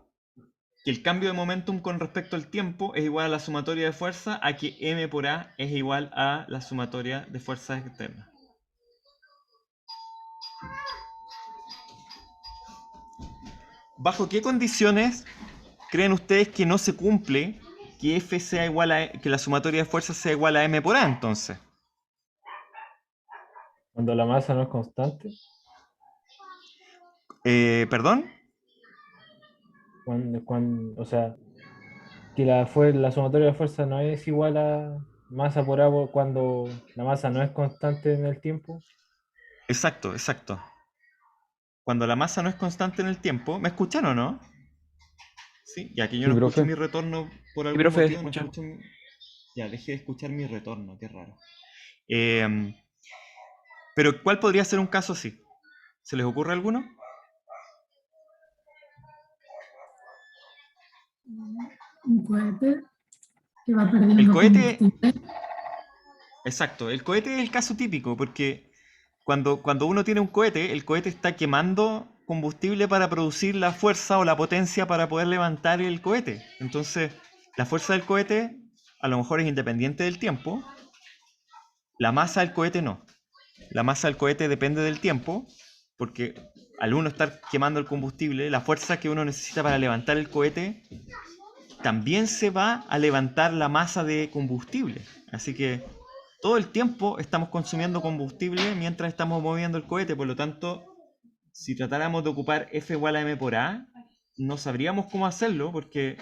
que el cambio de momentum con respecto al tiempo es igual a la sumatoria de fuerza a que m por a es igual a la sumatoria de fuerzas externas. ¿Bajo qué condiciones creen ustedes que no se cumple que F sea igual a, que la sumatoria de fuerzas sea igual a m por a entonces? Cuando la masa no es constante, ¿Perdón? o sea, que la sumatoria de fuerza no es igual a masa por agua cuando la masa no es constante en el tiempo. Exacto, exacto. Cuando la masa no es constante en el tiempo, ¿me escuchan o no? Sí, ya que yo Sí, no escucho profe. mi retorno por Sí, algún profe, motivo, no escucha. escucho Ya, dejé de escuchar mi retorno, qué raro. Pero ¿cuál podría ser un caso así? ¿Se les ocurre alguno? Un cohete que va El perdiendo cohete, combustible. Exacto, el cohete es el caso típico, porque cuando uno tiene un cohete, el cohete está quemando combustible para producir la fuerza o la potencia para poder levantar el cohete. Entonces, la fuerza del cohete a lo mejor es independiente del tiempo, la masa del cohete no. La masa del cohete depende del tiempo, porque al uno estar quemando el combustible, la fuerza que uno necesita para levantar el cohete también se va a levantar la masa de combustible. Así que todo el tiempo estamos consumiendo combustible mientras estamos moviendo el cohete. Por lo tanto, si tratáramos de ocupar F igual a m por A, no sabríamos cómo hacerlo porque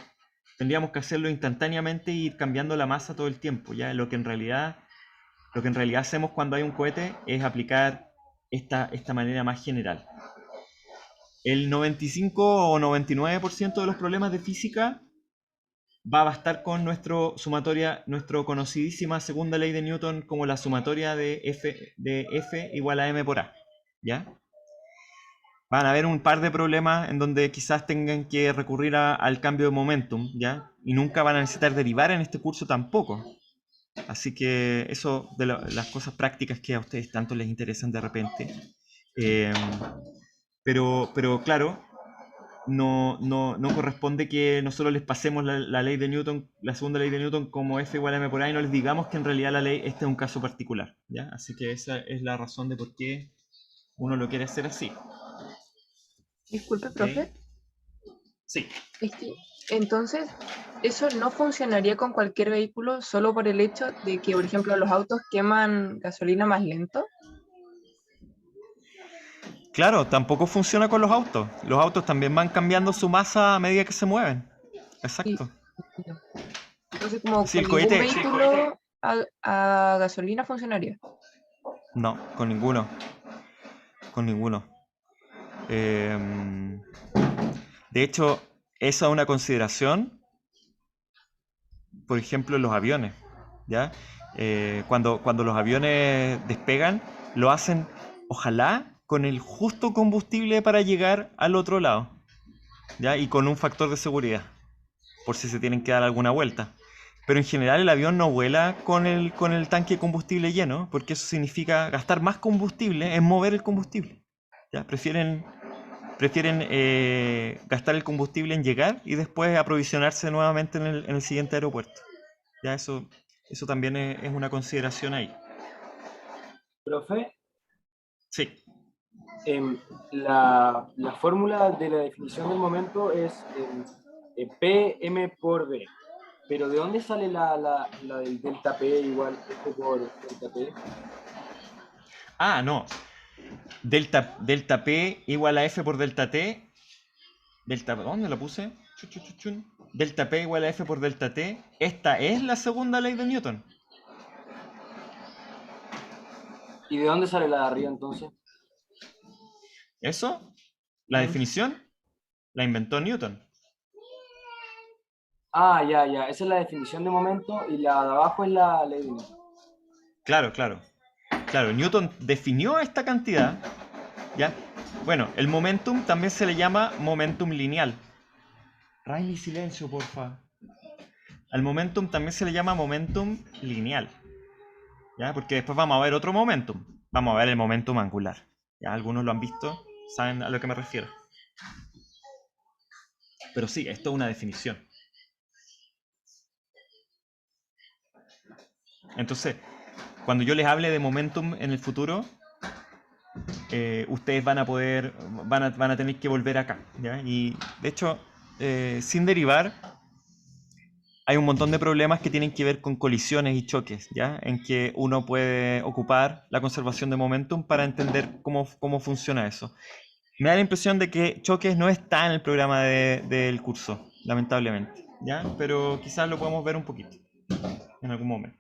tendríamos que hacerlo instantáneamente y ir cambiando la masa todo el tiempo. ¿Ya? Lo que en realidad hacemos cuando hay un cohete es aplicar esta manera más general. El 95 o 99% de los problemas de física va a bastar con nuestro conocidísima segunda ley de Newton como la sumatoria de F igual a m por A. ¿Ya? Van a haber un par de problemas en donde quizás tengan que recurrir al cambio de momentum, ¿ya? Y nunca van a necesitar derivar en este curso tampoco. Así que eso de las cosas prácticas que a ustedes tanto les interesan de repente. Pero claro, no corresponde que nosotros les pasemos la ley de Newton, la segunda ley de Newton como F igual a m por A y no les digamos que en realidad la ley este es un caso particular, ¿ya? Así que esa es la razón de por qué uno lo quiere hacer así. Disculpe, ¿Ok? profe. Sí. Entonces, ¿eso no funcionaría con cualquier vehículo solo por el hecho de que, por ejemplo, los autos queman gasolina más lento? Claro, tampoco funciona con los autos. Los autos también van cambiando su masa a medida que se mueven. Exacto. Entonces, como Sí, con el ningún cohete. vehículo a gasolina funcionaría. No, con ninguno. Con ninguno. De hecho, esa es una consideración, por ejemplo, en los aviones. ¿Ya? Cuando los aviones despegan, lo hacen, ojalá, con el justo combustible para llegar al otro lado. ¿Ya? Y con un factor de seguridad, por si se tienen que dar alguna vuelta. Pero en general el avión no vuela con el tanque de combustible lleno, porque eso significa gastar más combustible en mover el combustible. ¿Ya? Prefieren gastar el combustible en llegar y después aprovisionarse nuevamente en el siguiente aeropuerto. ¿Ya? Eso también es una consideración ahí. Profe, Sí. la fórmula de la definición del momento es PM por V. Pero ¿de dónde sale la del delta P igual F por delta P? Ah, no. Delta P igual a F por delta T. ¿Dónde lo puse? Delta P igual a F por delta T. Esta es la segunda ley de Newton. ¿Y de dónde sale la de arriba entonces? ¿Eso? La definición la inventó Newton. Ah, ya. Esa es la definición de momento y la de abajo es la ley de Newton. Claro, Newton definió esta cantidad, ¿ya? Bueno, el momentum también se le llama momentum lineal. Riley, silencio, porfa. Al momentum también se le llama momentum lineal, ¿ya? Porque después vamos a ver otro momentum. Vamos a ver el momentum angular. ¿Ya? Algunos lo han visto, saben a lo que me refiero. Pero sí, esto es una definición. Entonces, cuando yo les hable de momentum en el futuro, ustedes van a tener que volver acá, ¿ya? Y de hecho, sin derivar, hay un montón de problemas que tienen que ver con colisiones y choques, ¿ya? En que uno puede ocupar la conservación de momentum para entender cómo funciona eso. Me da la impresión de que choques no está en el programa del curso, lamentablemente, ¿ya? Pero quizás lo podemos ver un poquito en algún momento.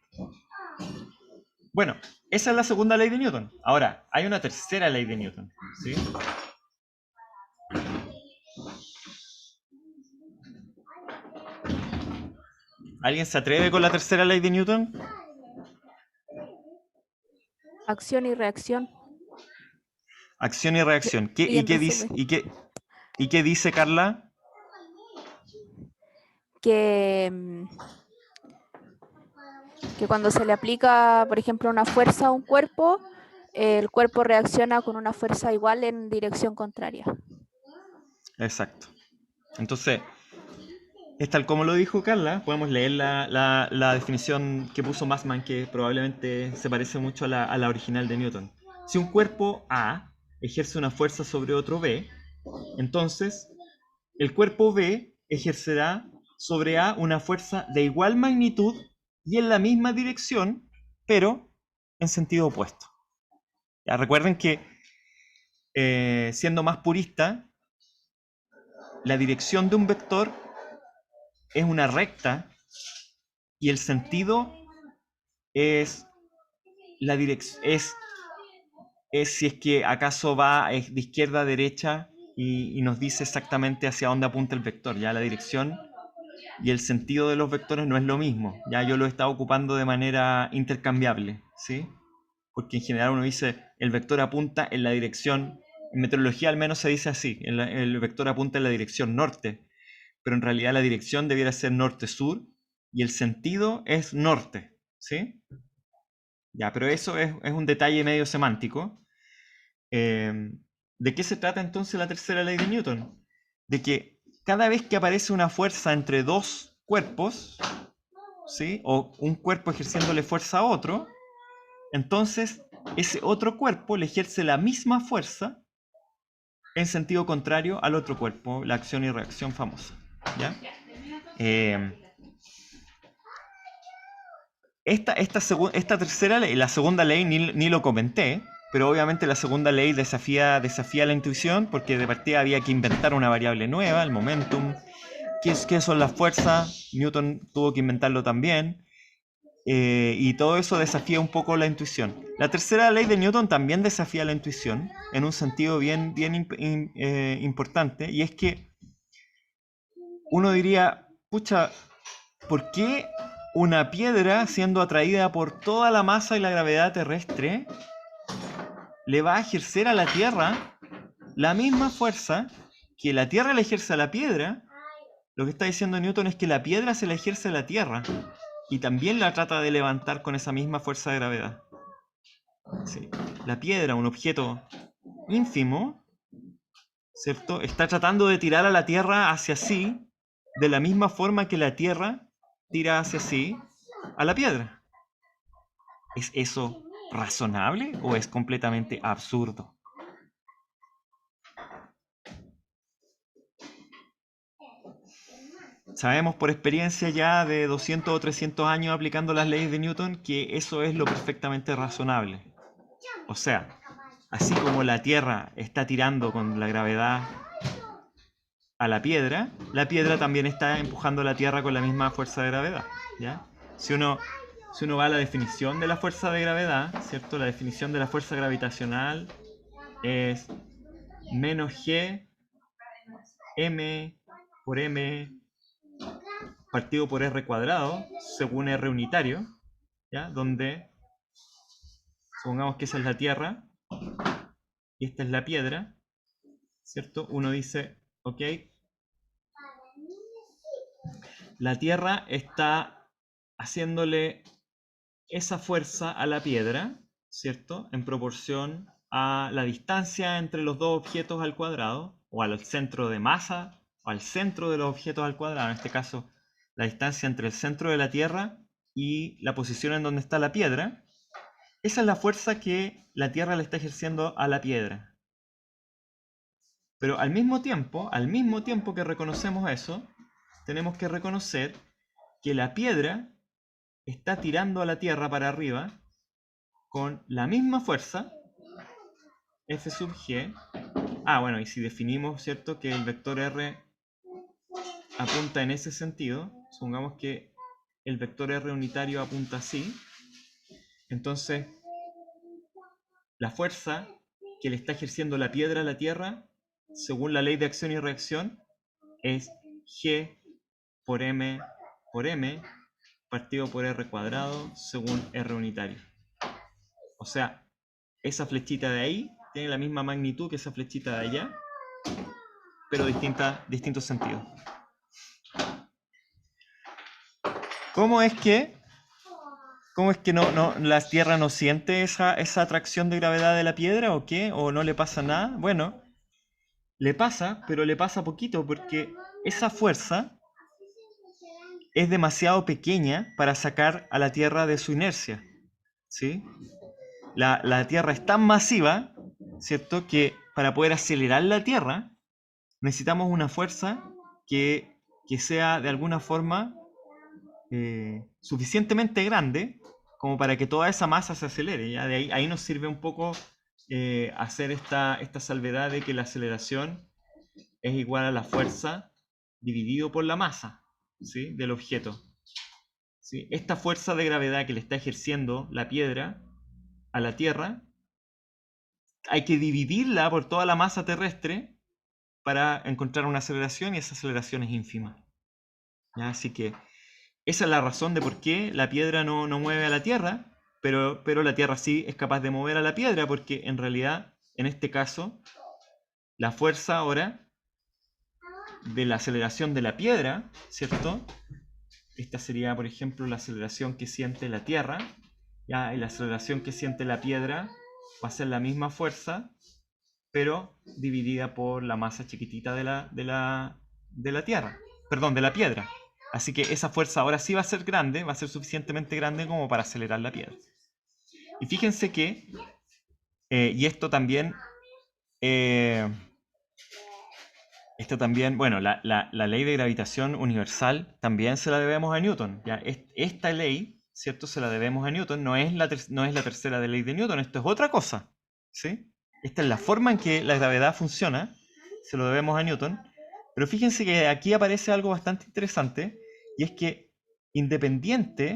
Bueno, esa es la segunda ley de Newton. Ahora, hay una tercera ley de Newton, ¿sí? ¿Alguien se atreve con la tercera ley de Newton? Acción y reacción. Acción y reacción. Y en resumen, ¿Y qué dice Carla? que Que cuando se le aplica, por ejemplo, una fuerza a un cuerpo, el cuerpo reacciona con una fuerza igual en dirección contraria. Exacto. Entonces, es tal como lo dijo Carla, podemos leer la definición que puso Maxman, que probablemente se parece mucho a la original de Newton. Si un cuerpo A ejerce una fuerza sobre otro B, entonces el cuerpo B ejercerá sobre A una fuerza de igual magnitud y en la misma dirección, pero en sentido opuesto. Ya, recuerden que, siendo más purista, la dirección de un vector es una recta y el sentido es la dirección, es si es que acaso va de izquierda a derecha y nos dice exactamente hacia dónde apunta el vector. Ya la dirección y el sentido de los vectores no es lo mismo. Ya yo lo he estado ocupando de manera intercambiable, ¿sí? Porque en general uno dice el vector apunta en la dirección, en meteorología al menos se dice así, el vector apunta en la dirección norte, pero en realidad la dirección debiera ser norte-sur y el sentido es norte, ¿sí? Ya, pero eso es un detalle medio semántico. ¿De qué se trata entonces la tercera ley de Newton? De que cada vez que aparece una fuerza entre dos cuerpos, ¿sí? O un cuerpo ejerciéndole fuerza a otro, entonces ese otro cuerpo le ejerce la misma fuerza en sentido contrario al otro cuerpo, la acción y reacción famosa, ¿ya? Esta tercera ley, la segunda ley ni lo comenté, pero obviamente la segunda ley desafía la intuición, porque de partida había que inventar una variable nueva, el momentum. ¿Qué son las fuerzas? Newton tuvo que inventarlo también. Y todo eso desafía un poco la intuición. La tercera ley de Newton también desafía la intuición, en un sentido bien importante, y es que uno diría, pucha, ¿por qué una piedra, siendo atraída por toda la masa y la gravedad terrestre, le va a ejercer a la Tierra la misma fuerza que la Tierra le ejerce a la piedra? Lo que está diciendo Newton es que la piedra se le ejerce a la Tierra y también la trata de levantar con esa misma fuerza de gravedad. Sí. La piedra, un objeto ínfimo, ¿cierto?, está tratando de tirar a la Tierra hacia sí de la misma forma que la Tierra tira hacia sí a la piedra. ¿Es eso razonable o es completamente absurdo? Sabemos por experiencia ya de 200 o 300 años aplicando las leyes de Newton que eso es lo perfectamente razonable. O sea, así como la Tierra está tirando con la gravedad a la piedra también está empujando a la Tierra con la misma fuerza de gravedad, ¿ya? Si uno va a la definición de la fuerza de gravedad, ¿cierto? La definición de la fuerza gravitacional es menos G m por m partido por r cuadrado, según r unitario, ¿ya? Donde, supongamos que esa es la Tierra y esta es la piedra, ¿cierto? Uno dice, ok, la Tierra está haciéndole esa fuerza a la piedra, ¿cierto?, en proporción a la distancia entre los dos objetos al cuadrado, o al centro de masa, o al centro de los objetos al cuadrado, en este caso, la distancia entre el centro de la Tierra y la posición en donde está la piedra. Esa es la fuerza que la Tierra le está ejerciendo a la piedra. Pero al mismo tiempo que reconocemos eso, tenemos que reconocer que la piedra está tirando a la Tierra para arriba con la misma fuerza, F sub g. Bueno, y si definimos, ¿cierto?, que el vector R apunta en ese sentido, supongamos que el vector R unitario apunta así, entonces la fuerza que le está ejerciendo la piedra a la Tierra, según la ley de acción y reacción, es G por M partido por R cuadrado según R unitario. O sea, esa flechita de ahí tiene la misma magnitud que esa flechita de allá, pero distintos sentidos. ¿Cómo es que ¿Cómo es que la Tierra no siente esa atracción de gravedad de la piedra o qué? ¿O no le pasa nada? Bueno, le pasa, pero le pasa poquito porque esa fuerza es demasiado pequeña para sacar a la Tierra de su inercia, ¿sí? La Tierra es tan masiva, ¿cierto? Que para poder acelerar la Tierra necesitamos una fuerza que sea de alguna forma suficientemente grande como para que toda esa masa se acelere. ¿Ya? Ahí nos sirve un poco hacer esta salvedad de que la aceleración es igual a la fuerza dividido por la masa, ¿sí? Del objeto. ¿Sí? Esta fuerza de gravedad que le está ejerciendo la piedra a la Tierra, hay que dividirla por toda la masa terrestre para encontrar una aceleración, y esa aceleración es ínfima. ¿Ya? Así que esa es la razón de por qué la piedra no mueve a la Tierra, pero la Tierra sí es capaz de mover a la piedra, porque en realidad, en este caso, la fuerza ahora de la aceleración de la piedra, ¿cierto? Esta sería, por ejemplo, la aceleración que siente la Tierra, ¿ya? Y la aceleración que siente la piedra va a ser la misma fuerza, pero dividida por la masa chiquitita de la Tierra, perdón, de la piedra. Así que esa fuerza ahora sí va a ser grande, va a ser suficientemente grande como para acelerar la piedra. Y fíjense que, y esto también, bueno, la ley de gravitación universal también se la debemos a Newton. ¿Ya? Esta ley, ¿cierto? Se la debemos a Newton, no es la tercera ley de Newton, esto es otra cosa, ¿sí? Esta es la forma en que la gravedad funciona, se lo debemos a Newton. Pero fíjense que aquí aparece algo bastante interesante, y es que independiente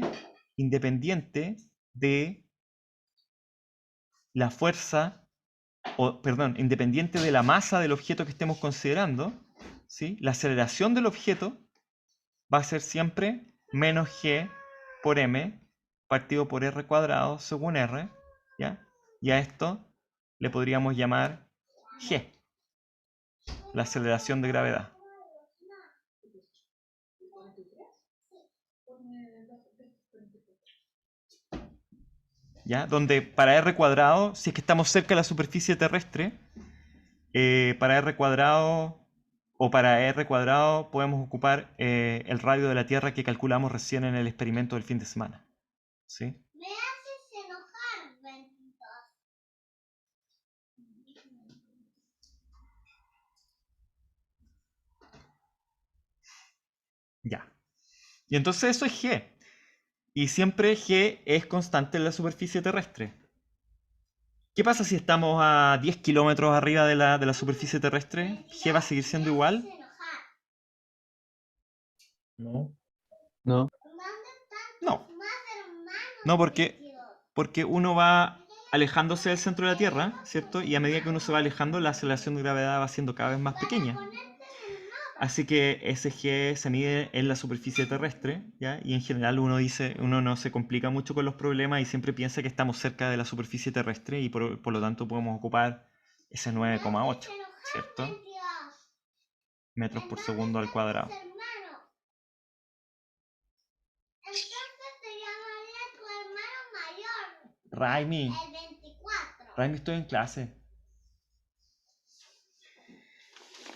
de la fuerza, independiente de la masa del objeto que estemos considerando, ¿sí? La aceleración del objeto va a ser siempre menos g por m partido por r cuadrado según r, ¿ya? Y a esto le podríamos llamar g, la aceleración de gravedad. ¿Ya? Donde para r cuadrado, si es que estamos cerca de la superficie terrestre, para r cuadrado podemos ocupar el radio de la Tierra que calculamos recién en el experimento del fin de semana. ¿Sí? Me haces enojar, Bendito. Ya. Y entonces eso es g. Y siempre g es constante en la superficie terrestre. ¿Qué pasa si estamos a 10 kilómetros arriba de la superficie terrestre? ¿G va a seguir siendo igual? ¿No? ¿Dónde No. están tus más hermanos? No, porque uno va alejándose del centro de la Tierra, ¿cierto? Y a medida que uno se va alejando, la aceleración de gravedad va siendo cada vez más pequeña. Así que ese G se mide en la superficie terrestre, ¿ya? Y en general uno no se complica mucho con los problemas y siempre piensa que estamos cerca de la superficie terrestre y por lo tanto podemos ocupar ese 9,8, ¿cierto? Metros por segundo al cuadrado. Entonces te llamaría tu hermano mayor, Raimi, el 24. Raimi, estoy en clase.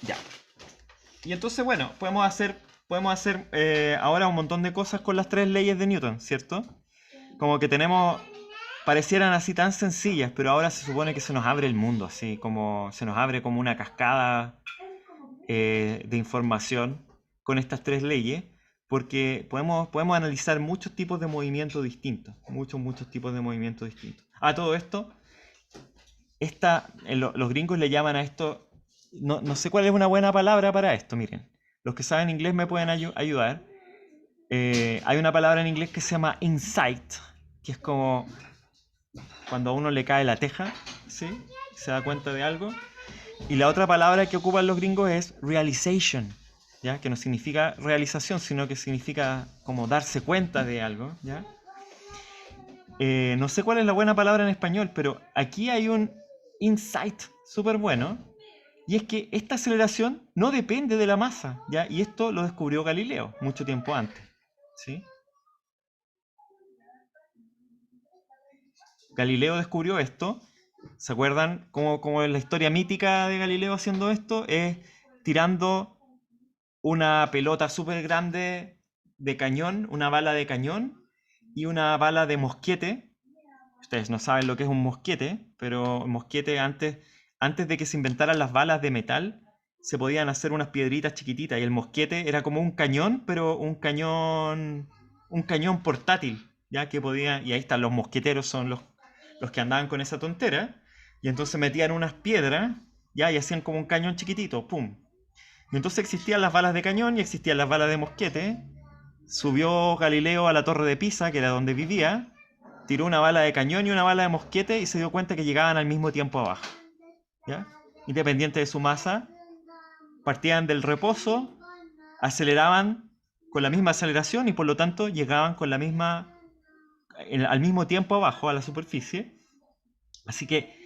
Ya. Y entonces, bueno, podemos hacer ahora un montón de cosas con las tres leyes de Newton, ¿cierto? Como que parecieran así tan sencillas, pero ahora se supone que se nos abre el mundo, así como se nos abre como una cascada de información con estas tres leyes, porque podemos analizar muchos tipos de movimientos distintos, muchos tipos de movimientos distintos. A todo esto, los gringos le llaman a esto, no sé cuál es una buena palabra para esto, miren, los que saben inglés me pueden ayudar. Hay una palabra en inglés que se llama insight, que es como cuando a uno le cae la teja, ¿sí? Se da cuenta de algo. Y la otra palabra que ocupan los gringos es realization, ¿ya? Que no significa realización, sino que significa como darse cuenta de algo, ¿ya? No sé cuál es la buena palabra en español, pero aquí hay un insight súper bueno, y es que esta aceleración no depende de la masa, ¿ya? Y esto lo descubrió Galileo mucho tiempo antes, ¿sí? Galileo descubrió esto. ¿Se acuerdan cómo es la historia mítica de Galileo haciendo esto? Es tirando una pelota súper grande de cañón, una bala de cañón y una bala de mosquete. Ustedes no saben lo que es un mosquete, pero mosquete antes de que se inventaran las balas de metal, se podían hacer unas piedritas chiquititas y el mosquete era como un cañón, pero un cañón portátil, ya que podía, y ahí están los mosqueteros, son los que andaban con esa tontera, y entonces metían unas piedras, ya, y hacían como un cañón chiquitito, pum. Y entonces existían las balas de cañón y existían las balas de mosquete. Subió Galileo a la torre de Pisa, que era donde vivía, tiró una bala de cañón y una bala de mosquete y se dio cuenta que llegaban al mismo tiempo abajo, ¿ya? Independiente de su masa, partían del reposo, aceleraban con la misma aceleración y por lo tanto llegaban con la misma, al mismo tiempo abajo a la superficie. Así que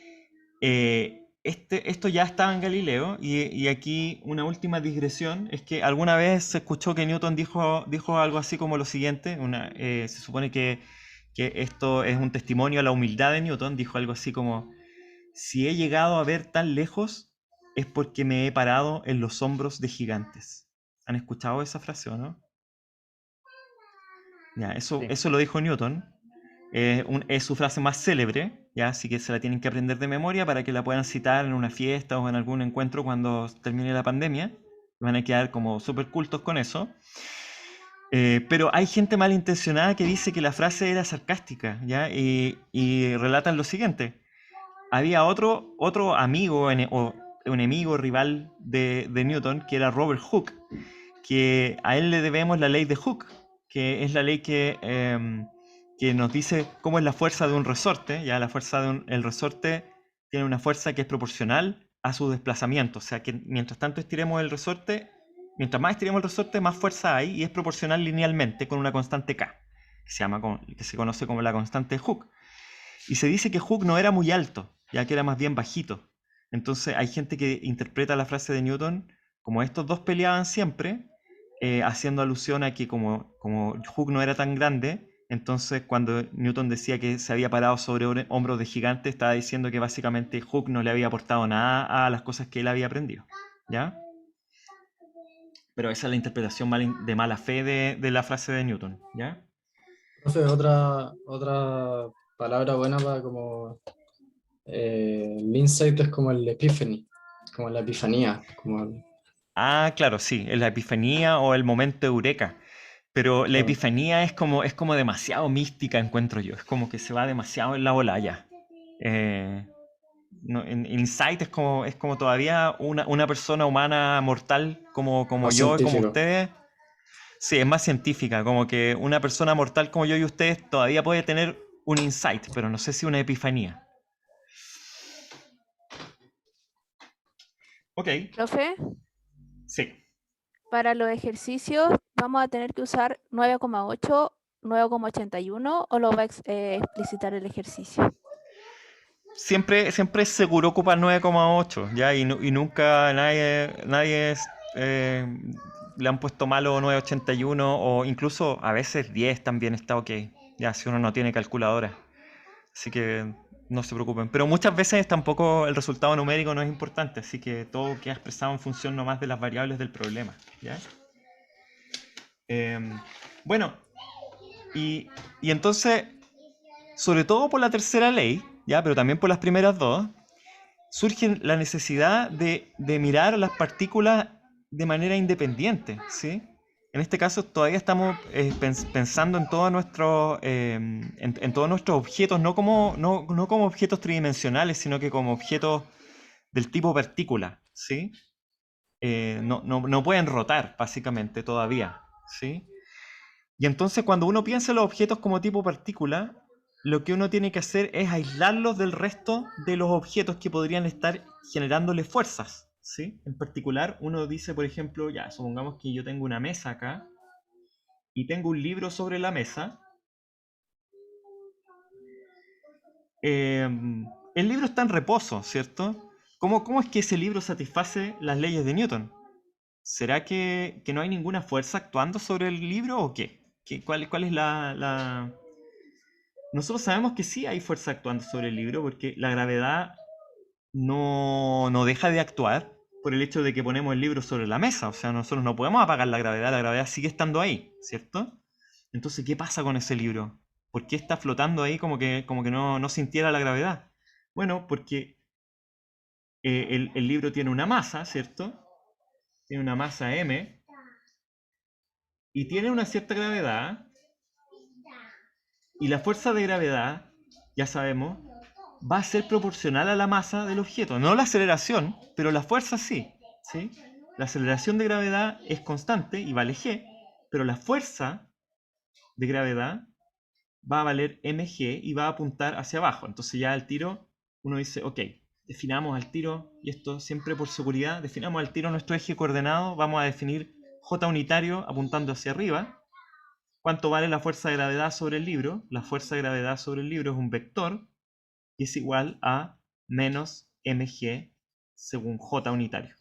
esto ya estaba en Galileo y aquí una última digresión es que alguna vez se escuchó que Newton dijo algo así como lo siguiente, se supone que esto es un testimonio a la humildad de Newton, dijo algo así como: si he llegado a ver tan lejos es porque me he parado en los hombros de gigantes. ¿Han escuchado esa frase o no? Ya, Sí. eso lo dijo Newton. Es su frase más célebre, ¿ya? Así que se la tienen que aprender de memoria para que la puedan citar en una fiesta o en algún encuentro cuando termine la pandemia. Van a quedar como súper cultos con eso. Pero hay gente malintencionada que dice que la frase era sarcástica, ¿ya? Y relatan lo siguiente. Había otro amigo o enemigo rival de Newton, que era Robert Hooke, que a él le debemos la ley de Hooke, que es la ley que nos dice cómo es la fuerza de un resorte. Ya la fuerza el resorte tiene una fuerza que es proporcional a su desplazamiento. O sea que mientras tanto estiremos el resorte, mientras más estiremos el resorte, más fuerza hay y es proporcional linealmente con una constante K, que se conoce como la constante de Hooke. Y se dice que Hooke no era muy alto, ya que era más bien bajito. Entonces hay gente que interpreta la frase de Newton como estos dos peleaban siempre, haciendo alusión a que como Hooke no era tan grande, entonces cuando Newton decía que se había parado sobre hombros de gigante, estaba diciendo que básicamente Hooke no le había aportado nada a las cosas que él había aprendido, ¿ya? Pero esa es la interpretación de mala fe de la frase de Newton, ¿ya? Profe, otra palabra buena para como el insight es como el epiphany, como la epifanía, Ah, claro, sí, es la epifanía o el momento eureka. Pero la claro. epifanía es como demasiado mística, encuentro yo. Es como que se va demasiado en la bola ya. En Insight es como todavía una persona humana mortal como Más yo y como científico. ustedes. Sí, es más científica. Como que una persona mortal como yo y ustedes todavía puede tener un insight, pero no sé si una epifanía. Ok, Profe, sí. para los ejercicios vamos a tener que usar 9,8, 9,81 o lo va a explicitar el ejercicio. Siempre es seguro ocupar 9,8, ¿ya? Y nunca nadie le han puesto malo 9,81 o incluso a veces 10 también está ok, ya, si uno no tiene calculadora. Así que no se preocupen. Pero muchas veces tampoco el resultado numérico no es importante, así que todo queda expresado en función nomás de las variables del problema, ¿ya? Bueno, y entonces, sobre todo por la tercera ley, ¿ya? Pero también por las primeras dos, surge la necesidad de mirar las partículas de manera independiente, ¿sí? En este caso todavía estamos pensando en todos nuestros objetos, no como objetos tridimensionales, sino que como objetos del tipo partícula, ¿sí? No pueden rotar, básicamente, todavía, ¿sí? Y entonces cuando uno piensa en los objetos como tipo partícula, lo que uno tiene que hacer es aislarlos del resto de los objetos que podrían estar generándole fuerzas, ¿sí? En particular, uno dice, por ejemplo, ya, supongamos que yo tengo una mesa acá y tengo un libro sobre la mesa. El libro está en reposo, ¿cierto? ¿Cómo es que ese libro satisface las leyes de Newton? ¿Será que no hay ninguna fuerza actuando sobre el libro o qué? ¿Cuál es nosotros sabemos que sí hay fuerza actuando sobre el libro porque la gravedad no deja de actuar por el hecho de que ponemos el libro sobre la mesa. O sea, nosotros no podemos apagar la gravedad sigue estando ahí, ¿cierto? Entonces, ¿qué pasa con ese libro? ¿Por qué está flotando ahí como que no sintiera la gravedad? Bueno, porque el libro tiene una masa, ¿cierto? Tiene una masa m y tiene una cierta gravedad, y la fuerza de gravedad, ya sabemos, va a ser proporcional a la masa del objeto. No la aceleración, pero la fuerza sí, ¿sí? La aceleración de gravedad es constante y vale g, pero la fuerza de gravedad va a valer mg y va a apuntar hacia abajo. Entonces ya al tiro uno dice, ok, definamos al tiro, y esto siempre por seguridad, definamos al tiro nuestro eje coordenado, vamos a definir j unitario apuntando hacia arriba. ¿Cuánto vale la fuerza de gravedad sobre el libro? La fuerza de gravedad sobre el libro es un vector y es igual a menos mg según j unitario.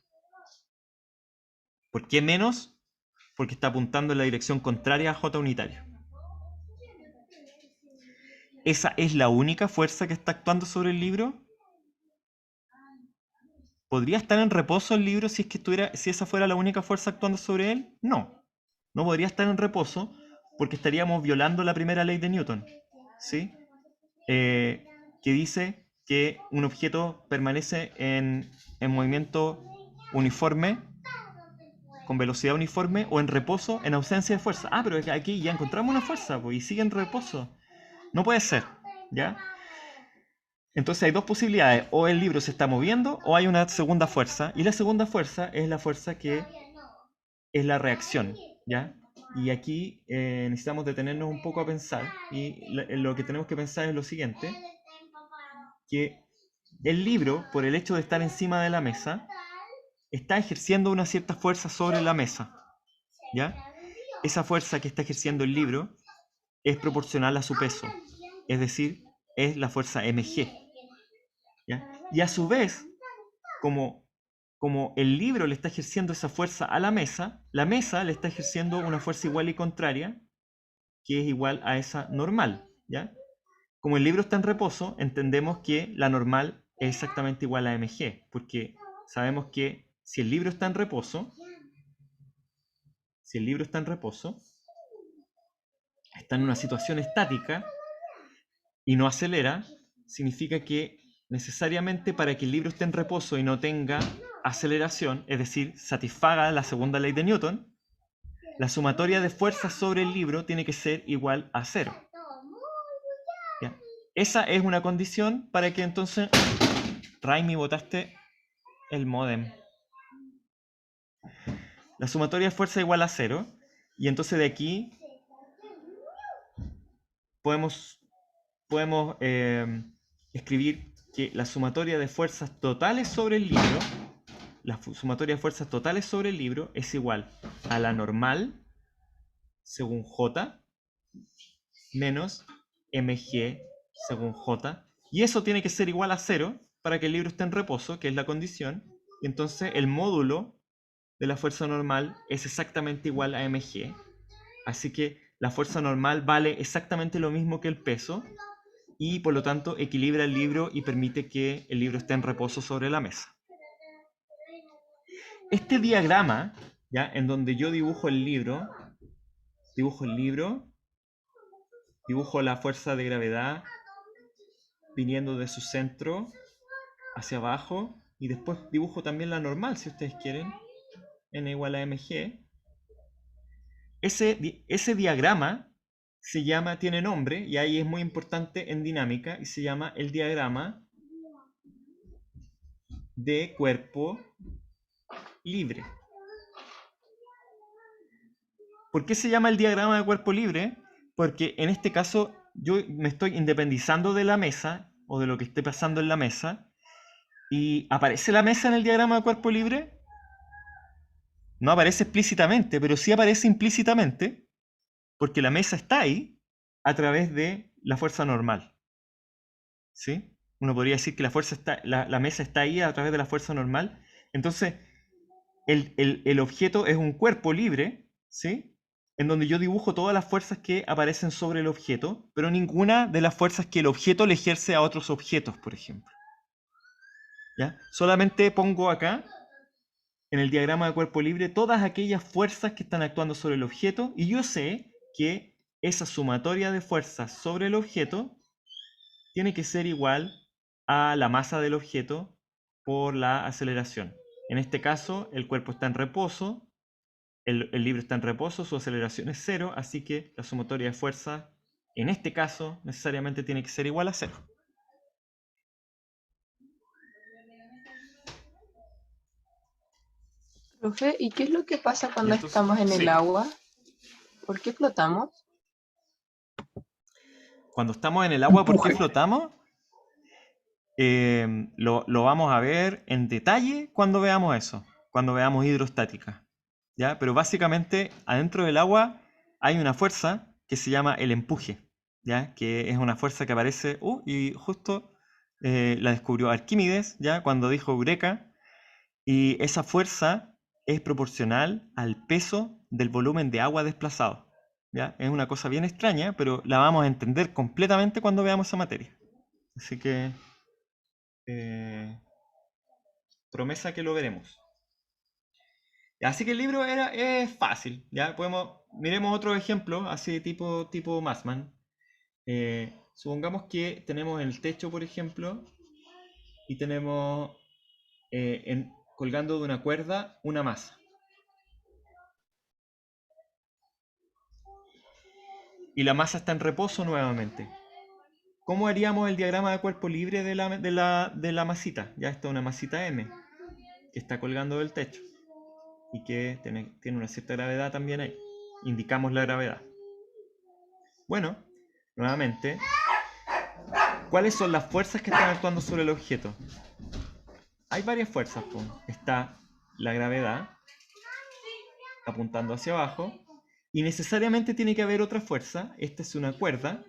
¿Por qué menos? Porque está apuntando en la dirección contraria a j unitario. ¿Esa es la única fuerza que está actuando sobre el libro? ¿Podría estar en reposo el libro si esa fuera la única fuerza actuando sobre él? No. No podría estar en reposo porque estaríamos violando la primera ley de Newton, ¿sí? Que dice que un objeto permanece en movimiento uniforme, con velocidad uniforme, o en reposo en ausencia de fuerza. Ah, pero aquí ya encontramos una fuerza, pues, y sigue en reposo. No puede ser, ¿ya? Entonces hay dos posibilidades: o el libro se está moviendo o hay una segunda fuerza, y la segunda fuerza es la fuerza que es la reacción, ¿ya? Y aquí necesitamos detenernos un poco a pensar, y lo que tenemos que pensar es lo siguiente: que el libro, por el hecho de estar encima de la mesa, está ejerciendo una cierta fuerza sobre la mesa, ¿ya? Esa fuerza que está ejerciendo el libro es proporcional a su peso, es decir, es la fuerza mg, ¿ya? Y a su vez, como el libro le está ejerciendo esa fuerza a la mesa le está ejerciendo una fuerza igual y contraria, que es igual a esa normal, ¿ya? Como el libro está en reposo, entendemos que la normal es exactamente igual a mg, porque sabemos que si el libro está en reposo, está en una situación estática y no acelera, significa que necesariamente para que el libro esté en reposo y no tenga aceleración, es decir, satisfaga la segunda ley de Newton, la sumatoria de fuerzas sobre el libro tiene que ser igual a 0. ¿Ya? Esa es una condición para que entonces... Raimi, botaste el módem. La sumatoria de fuerza igual a 0, y entonces de aquí podemos escribir que la sumatoria de fuerzas totales sobre el libro, es igual a la normal según J menos mg según J, y eso tiene que ser igual a 0 para que el libro esté en reposo, que es la condición, y entonces el módulo de la fuerza normal es exactamente igual a mg, así que la fuerza normal vale exactamente lo mismo que el peso, y por lo tanto equilibra el libro y permite que el libro esté en reposo sobre la mesa. Este diagrama, ¿ya? En donde yo dibujo el libro, dibujo la fuerza de gravedad viniendo de su centro hacia abajo, y después dibujo también la normal, si ustedes quieren, n igual a mg. Ese diagrama tiene nombre, y ahí es muy importante en dinámica, y se llama el diagrama de cuerpo libre. ¿Por qué se llama el diagrama de cuerpo libre? Porque en este caso yo me estoy independizando de la mesa, o de lo que esté pasando en la mesa, y ¿aparece la mesa en el diagrama de cuerpo libre? No aparece explícitamente, pero sí aparece implícitamente, porque la mesa está ahí a través de la fuerza normal, ¿sí? Uno podría decir que la mesa está ahí a través de la fuerza normal. Entonces, el objeto es un cuerpo libre, ¿sí? en donde yo dibujo todas las fuerzas que aparecen sobre el objeto, pero ninguna de las fuerzas que el objeto le ejerce a otros objetos, por ejemplo. ¿Ya? Solamente pongo acá, en el diagrama de cuerpo libre, todas aquellas fuerzas que están actuando sobre el objeto, y yo sé que esa sumatoria de fuerzas sobre el objeto tiene que ser igual a la masa del objeto por la aceleración. En este caso, el cuerpo está en reposo, el libro está en reposo, su aceleración es 0, así que la sumatoria de fuerza, en este caso, necesariamente tiene que ser igual a 0. Profe, ¿y qué es lo que pasa cuando entonces, estamos en el sí. agua? ¿Por qué flotamos? Cuando estamos en el agua, ¿por qué Empuje. flotamos? Lo vamos a ver en detalle cuando veamos eso, cuando veamos hidrostática. ¿Ya? Pero básicamente, adentro del agua hay una fuerza que se llama el empuje, ¿ya? Que es una fuerza que aparece, y justo la descubrió Arquímedes, ¿ya? Cuando dijo Eureka, y esa fuerza es proporcional al peso del volumen de agua desplazado. ¿Ya? Es una cosa bien extraña, pero la vamos a entender completamente cuando veamos esa materia. Así que promesa que lo veremos. Así que el libro es fácil. ¿Ya? Miremos otro ejemplo, así tipo Massman. Supongamos que tenemos en el techo, por ejemplo, y tenemos colgando de una cuerda una masa. Y la masa está en reposo nuevamente. ¿Cómo haríamos el diagrama de cuerpo libre de la masita? Ya está una masita M, que está colgando del techo y que tiene una cierta gravedad también ahí. Indicamos la gravedad. Bueno, nuevamente, ¿cuáles son las fuerzas que están actuando sobre el objeto? Hay varias fuerzas. Está la gravedad apuntando hacia abajo y necesariamente tiene que haber otra fuerza. Esta es una cuerda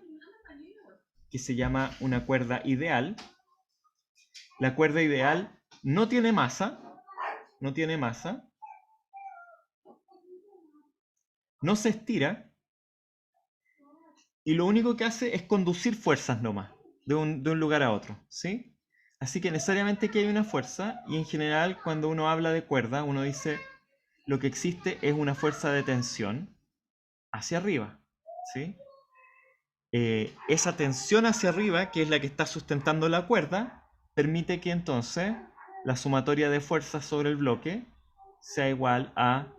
que se llama una cuerda ideal. La cuerda ideal no tiene masa, no se estira y lo único que hace es conducir fuerzas nomás, de un lugar a otro, ¿sí? Así que necesariamente aquí hay una fuerza, y en general cuando uno habla de cuerda, uno dice lo que existe es una fuerza de tensión hacia arriba, ¿sí? Esa tensión hacia arriba, que es la que está sustentando la cuerda, permite que entonces la sumatoria de fuerzas sobre el bloque sea igual a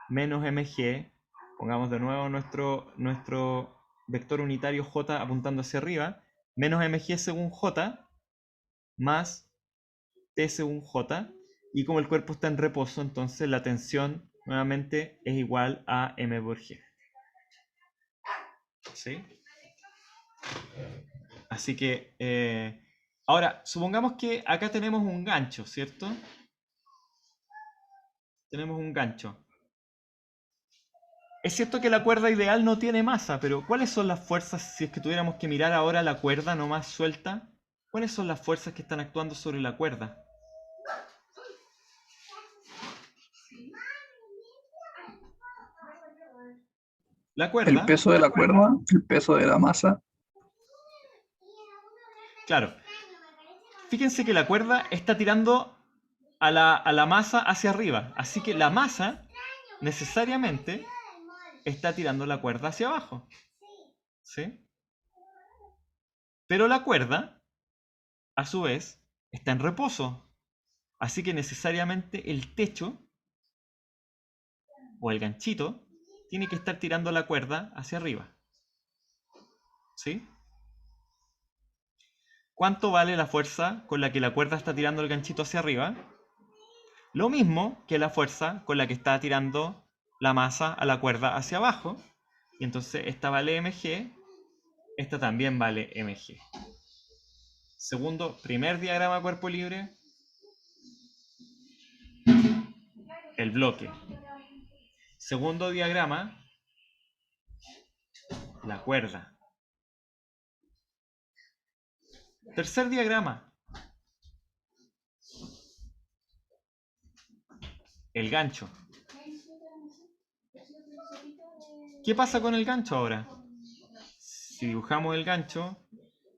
menos mg, pongamos de nuevo nuestro vector unitario j apuntando hacia arriba, menos mg según j, más t según j, y como el cuerpo está en reposo, entonces la tensión nuevamente es igual a m por g. ¿Sí? Así que, ahora, supongamos que acá tenemos un gancho, ¿cierto? Tenemos un gancho. Es cierto que la cuerda ideal no tiene masa, pero ¿cuáles son las fuerzas, si es que tuviéramos que mirar ahora la cuerda nomás suelta? ¿Cuáles son las fuerzas que están actuando sobre la cuerda? La cuerda. El peso de la cuerda, el peso de la masa. Claro. Fíjense que la cuerda está tirando a la masa hacia arriba. Así que la masa necesariamente está tirando la cuerda hacia abajo. ¿Sí? Pero la cuerda, a su vez, está en reposo. Así que necesariamente el techo o el ganchito tiene que estar tirando la cuerda hacia arriba. ¿Sí? ¿Cuánto vale la fuerza con la que la cuerda está tirando el ganchito hacia arriba? Lo mismo que la fuerza con la que está tirando la masa a la cuerda hacia abajo. Y entonces esta vale mg, esta también vale mg. Primer diagrama cuerpo libre, el bloque. Segundo diagrama, la cuerda. Tercer diagrama, el gancho. ¿Qué pasa con el gancho ahora? Si dibujamos el gancho,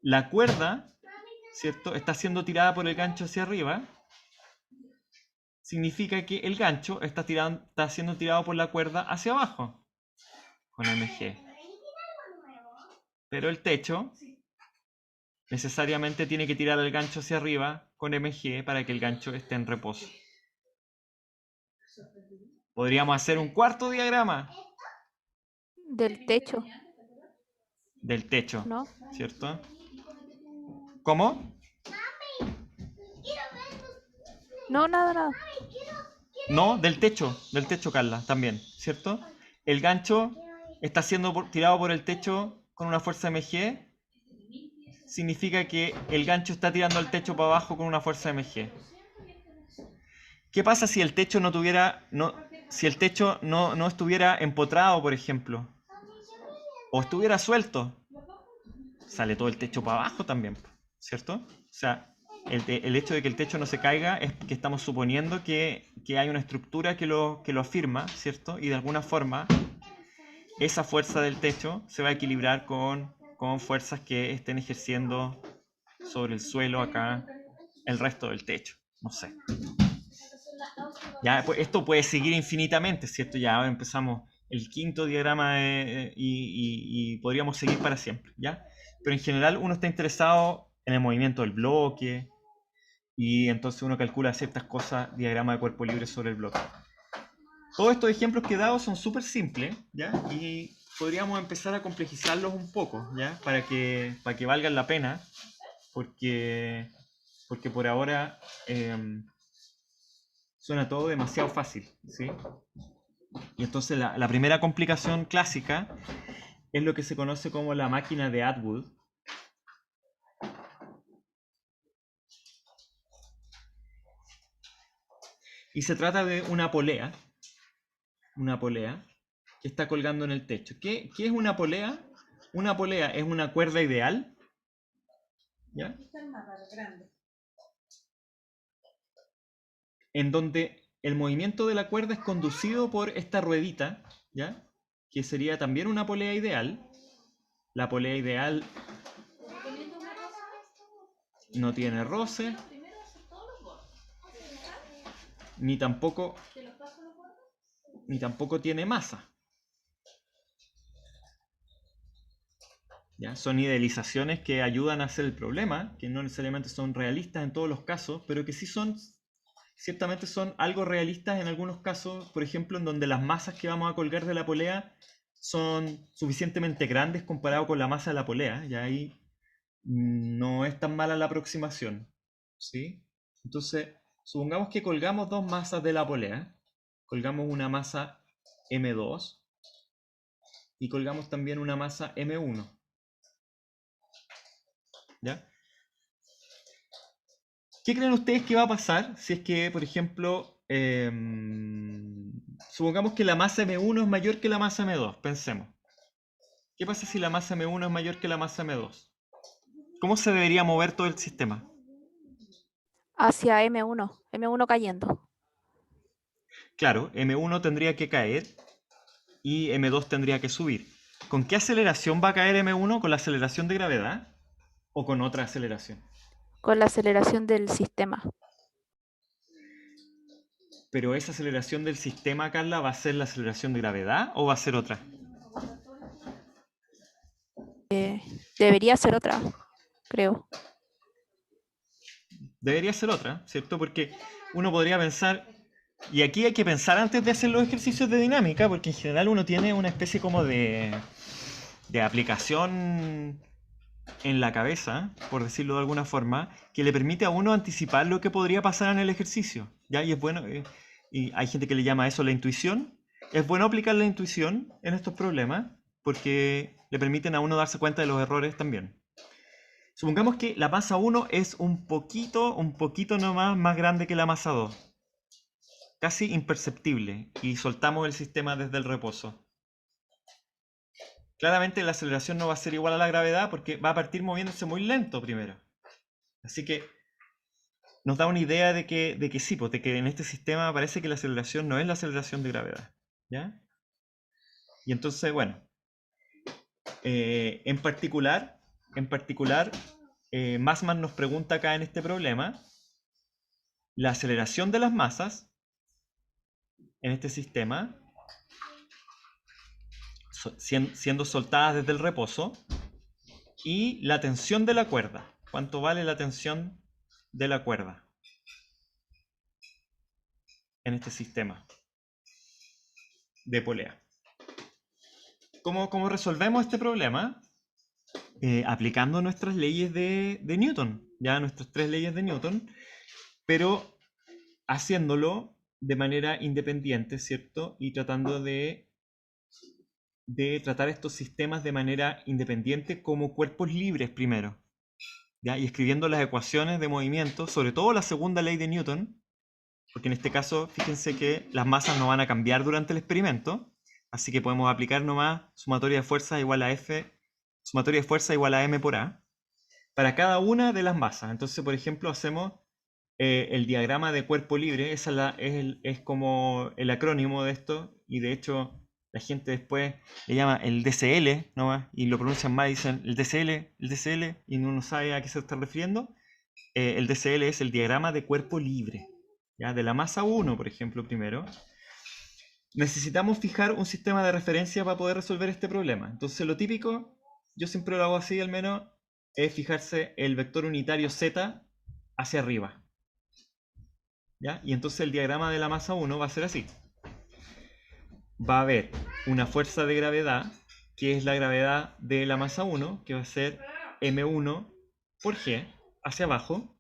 la cuerda, ¿cierto?, está siendo tirada por el gancho hacia arriba. Significa que el gancho está siendo tirado por la cuerda hacia abajo, con MG. Pero el techo necesariamente tiene que tirar el gancho hacia arriba con MG para que el gancho esté en reposo. Podríamos hacer un cuarto diagrama Del techo, del techo, ¿no? ¿cierto? ¿Cómo? No, nada, nada. No, del techo, Carla, también, ¿cierto? El gancho está siendo tirado por el techo con una fuerza MG. Significa que el gancho está tirando al techo para abajo con una fuerza MG. ¿Qué pasa si el techo no estuviera empotrado, por ejemplo? O estuviera suelto. Sale todo el techo para abajo también, ¿cierto? O sea, el hecho de que el techo no se caiga es que estamos suponiendo que hay una estructura que lo afirma, ¿cierto? Y de alguna forma esa fuerza del techo se va a equilibrar con fuerzas que estén ejerciendo sobre el suelo acá el resto del techo. No sé. Ya, pues, esto puede seguir infinitamente, ¿cierto? Ya empezamos el quinto diagrama y podríamos seguir para siempre, ¿ya? Pero en general uno está interesado en el movimiento del bloque y entonces uno calcula ciertas cosas, diagrama de cuerpo libre sobre el bloque. Todos estos ejemplos que he dado son súper simples, ¿ya? Y podríamos empezar a complejizarlos un poco, ¿ya? Para que valgan la pena, porque por ahora suena todo demasiado fácil, ¿sí? Y entonces la primera complicación clásica es lo que se conoce como la máquina de Atwood. Y se trata de una polea que está colgando en el techo. ¿Qué es una polea? Una polea es una cuerda ideal, ¿ya? En donde el movimiento de la cuerda es conducido por esta ruedita, ¿ya? Que sería también una polea ideal. La polea ideal no tiene roce, ni tampoco tiene masa. ¿Ya? Son idealizaciones que ayudan a hacer el problema, que no necesariamente son realistas en todos los casos, pero que sí ciertamente son algo realistas en algunos casos, por ejemplo, en donde las masas que vamos a colgar de la polea son suficientemente grandes comparado con la masa de la polea, y ahí no es tan mala la aproximación, ¿sí? Entonces, supongamos que colgamos dos masas de la polea, colgamos una masa M2 y colgamos también una masa M1. ¿Ya? ¿Qué creen ustedes que va a pasar si es que, por ejemplo, supongamos que la masa M1 es mayor que la masa M2? Pensemos. ¿Qué pasa si la masa M1 es mayor que la masa M2? ¿Cómo se debería mover todo el sistema? Hacia M1 cayendo. Claro, M1 tendría que caer y M2 tendría que subir. ¿Con qué aceleración va a caer M1? ¿Con la aceleración de gravedad o con otra aceleración? Con la aceleración del sistema. Pero esa aceleración del sistema, Carla, ¿va a ser la aceleración de gravedad o va a ser otra? Debería ser otra, creo. Debería ser otra, ¿cierto? Porque uno podría pensar, y aquí hay que pensar antes de hacer los ejercicios de dinámica, porque en general uno tiene una especie como de aplicación en la cabeza, por decirlo de alguna forma, que le permite a uno anticipar lo que podría pasar en el ejercicio, ¿ya? Y es bueno, y hay gente que le llama a eso la intuición. Es bueno aplicar la intuición en estos problemas, porque le permiten a uno darse cuenta de los errores también. Supongamos que la masa 1 es un poquito nomás más grande que la masa 2. Casi imperceptible, y soltamos el sistema desde el reposo. Claramente la aceleración no va a ser igual a la gravedad porque va a partir moviéndose muy lento primero. Así que nos da una idea de que sí, pues, de que en este sistema parece que la aceleración no es la aceleración de gravedad, ¿ya? Y entonces, bueno, en particular, Massman nos pregunta acá en este problema, la aceleración de las masas en este sistema, siendo soltadas desde el reposo, y la tensión de la cuerda. ¿Cuánto vale la tensión de la cuerda en este sistema de polea? ¿Cómo resolvemos este problema? Aplicando nuestras leyes de Newton, ya nuestras 3 leyes de Newton, pero haciéndolo de manera independiente, ¿cierto? Y tratando de tratar estos sistemas de manera independiente como cuerpos libres primero, ¿ya? Y escribiendo las ecuaciones de movimiento, sobre todo la segunda ley de Newton, porque en este caso, fíjense que las masas no van a cambiar durante el experimento, así que podemos aplicar nomás sumatoria de fuerzas igual a F, sumatoria de fuerza igual a M por A, para cada una de las masas. Entonces, por ejemplo, hacemos el diagrama de cuerpo libre, es como el acrónimo de esto, y de hecho la gente después le llama el DCL, ¿no? Y lo pronuncian mal, dicen el DCL, y uno no sabe a qué se está refiriendo. El DCL es el diagrama de cuerpo libre, ¿ya? De la masa 1, por ejemplo, primero. Necesitamos fijar un sistema de referencia para poder resolver este problema. Entonces lo típico, yo siempre lo hago así al menos, es fijarse el vector unitario Z hacia arriba, ¿ya? Y entonces el diagrama de la masa 1 va a ser así. Va a haber una fuerza de gravedad, que es la gravedad de la masa 1, que va a ser M1 por G, hacia abajo.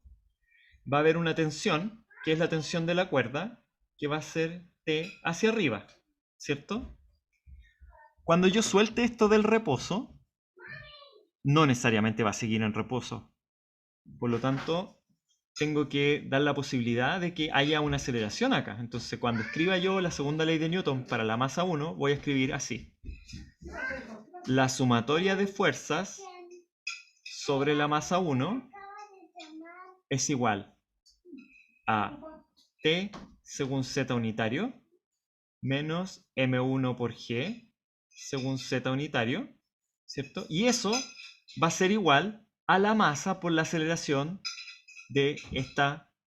Va a haber una tensión, que es la tensión de la cuerda, que va a ser T hacia arriba, ¿cierto? Cuando yo suelte esto del reposo, no necesariamente va a seguir en reposo. Por lo tanto, tengo que dar la posibilidad de que haya una aceleración acá. Entonces, cuando escriba yo la segunda ley de Newton para la masa 1, voy a escribir así. La sumatoria de fuerzas sobre la masa 1 es igual a T según Z unitario menos M1 por G según Z unitario, ¿cierto? Y eso va a ser igual a la masa por la aceleración de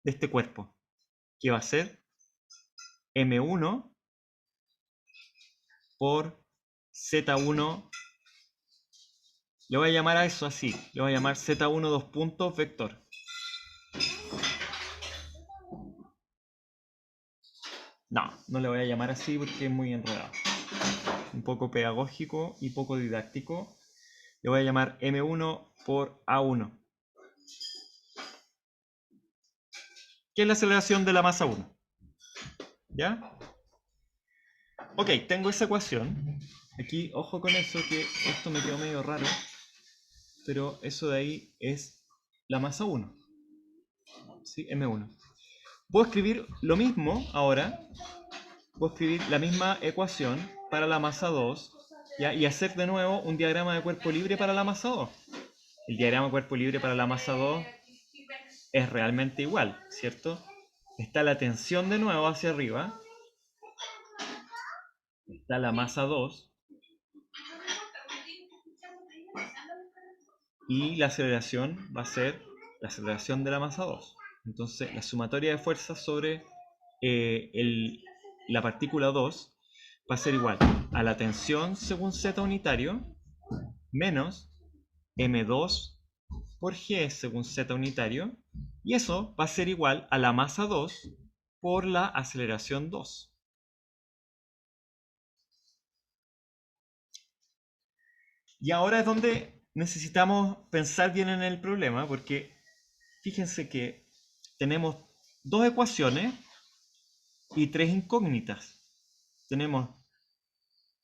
este cuerpo, que va a ser M1 por Z1. Le voy a llamar a eso así, le voy a llamar Z1 dos puntos vector. No le voy a llamar así porque es muy enredado. Un poco pedagógico y poco didáctico. Le voy a llamar M1 por A1. ¿Qué es la aceleración de la masa 1? ¿Ya? Ok, tengo esa ecuación. Aquí, ojo con eso, que esto me quedó medio raro. Pero eso de ahí es la masa 1. ¿Sí? M1. Puedo escribir lo mismo ahora. Puedo escribir la misma ecuación para la masa 2. ¿ya? Y hacer de nuevo un diagrama de cuerpo libre para la masa 2. El diagrama de cuerpo libre para la masa 2 es realmente igual, ¿cierto? Está la tensión de nuevo hacia arriba. Está la masa 2. Y la aceleración va a ser la aceleración de la masa 2. Entonces, la sumatoria de fuerzas sobre la partícula 2 va a ser igual a la tensión según Z unitario menos M2 por G según Z unitario, y eso va a ser igual a la masa 2 por la aceleración 2. Y ahora es donde necesitamos pensar bien en el problema, porque fíjense que tenemos 2 ecuaciones y 3 incógnitas. Tenemos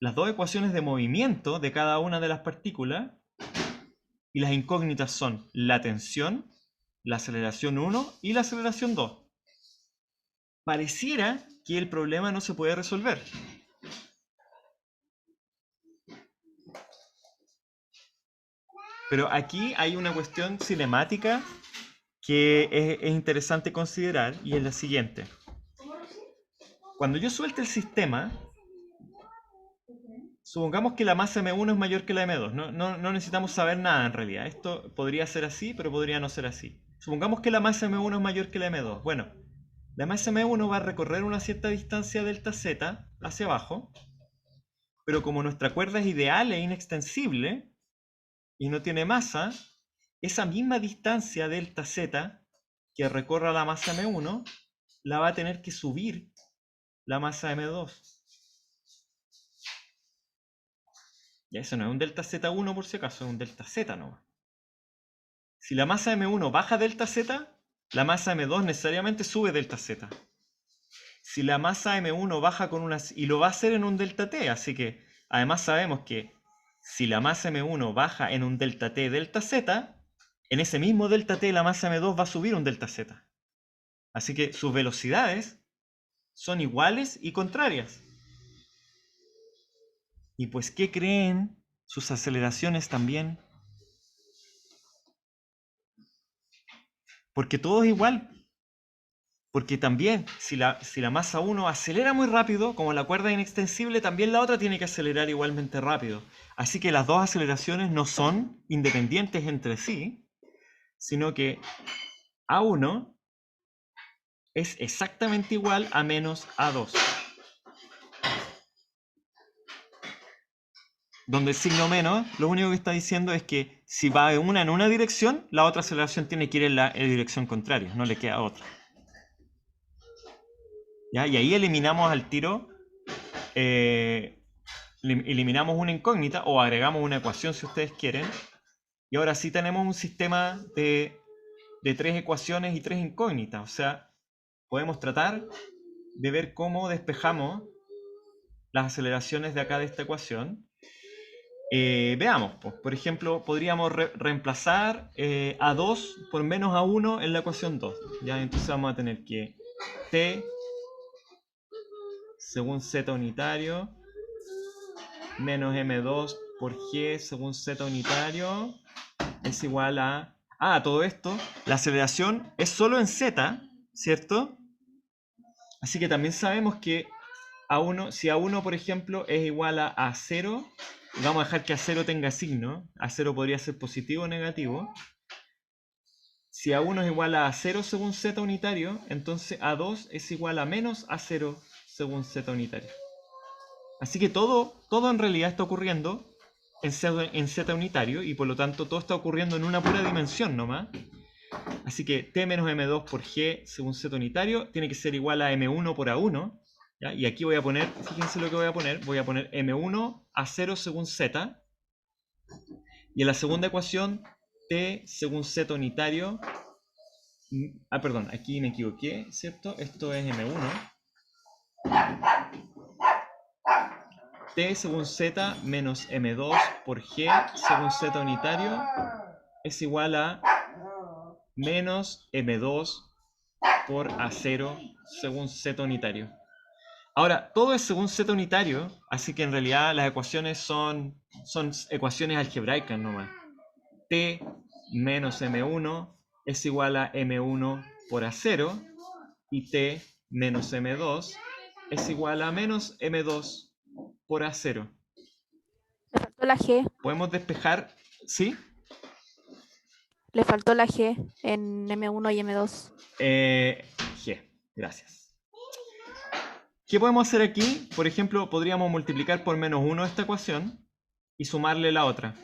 las 2 ecuaciones de movimiento de cada una de las partículas, y las incógnitas son la tensión, la aceleración 1 y la aceleración 2. Pareciera que el problema no se puede resolver. Pero aquí hay una cuestión cinemática que es interesante considerar, y es la siguiente. Cuando yo suelte el sistema, supongamos que la masa M1 es mayor que la M2. No necesitamos saber nada en realidad. Esto podría ser así, pero podría no ser así. Supongamos que la masa M1 es mayor que la M2. Bueno, la masa M1 va a recorrer una cierta distancia delta Z hacia abajo, pero como nuestra cuerda es ideal e inextensible y no tiene masa, esa misma distancia delta Z que recorra la masa M1 la va a tener que subir la masa M2. Ya eso no es un delta Z1 por si acaso, es un delta Z nomás. Si la masa M1 baja delta Z, la masa M2 necesariamente sube delta Z. Si la masa M1 baja con una... y lo va a hacer en un delta T, así que además sabemos que si la masa M1 baja en un delta T delta Z, en ese mismo delta T la masa M2 va a subir un delta Z. Así que sus velocidades son iguales y contrarias. Y pues, ¿qué creen? Sus aceleraciones también. Porque todo es igual. Porque también, si la masa 1 acelera muy rápido, como la cuerda es inextensible, también la otra tiene que acelerar igualmente rápido. Así que las dos aceleraciones no son independientes entre sí, sino que A1 es exactamente igual a menos A2. Donde el signo menos, lo único que está diciendo es que si va una en una dirección, la otra aceleración tiene que ir en la dirección contraria, no le queda otra. ¿Ya? Y ahí eliminamos al tiro, eliminamos una incógnita o agregamos una ecuación si ustedes quieren. Y ahora sí tenemos un sistema de 3 ecuaciones y 3 incógnitas. O sea, podemos tratar de ver cómo despejamos las aceleraciones de acá de esta ecuación. Veamos, pues, por ejemplo, podríamos reemplazar A2 por menos A1 en la ecuación 2. ¿Ya? Entonces vamos a tener que T según Z unitario menos M2 por G según Z unitario es igual a... todo esto, la aceleración es solo en Z, ¿cierto? Así que también sabemos que A1, si A1 por ejemplo es igual a A0, vamos a dejar que A0 tenga signo, A0 podría ser positivo o negativo. Si A1 es igual a A0 según Z unitario, entonces A2 es igual a menos A0 según Z unitario. Así que todo en realidad está ocurriendo en Z unitario y por lo tanto todo está ocurriendo en una pura dimensión nomás. Así que T menos M2 por G según Z unitario tiene que ser igual a M1 por A1. ¿Ya? Y aquí voy a poner, fíjense lo que voy a poner M1 A0 según Z. Y en la segunda ecuación, T según Z unitario. Perdón, aquí me equivoqué, ¿cierto? Esto es M1. T según Z menos M2 por G según Z unitario es igual a menos M2 por A0 según Z unitario. Ahora, todo es según Z unitario, así que en realidad las ecuaciones son ecuaciones algebraicas nomás. T menos M1 es igual a M1 por A0 y T menos M2 es igual a menos M2 por A0. Le faltó la G. Podemos despejar, ¿sí? Le faltó la G en M1 y M2. G, gracias. ¿Qué podemos hacer aquí? Por ejemplo, podríamos multiplicar por menos 1 esta ecuación y sumarle la otra.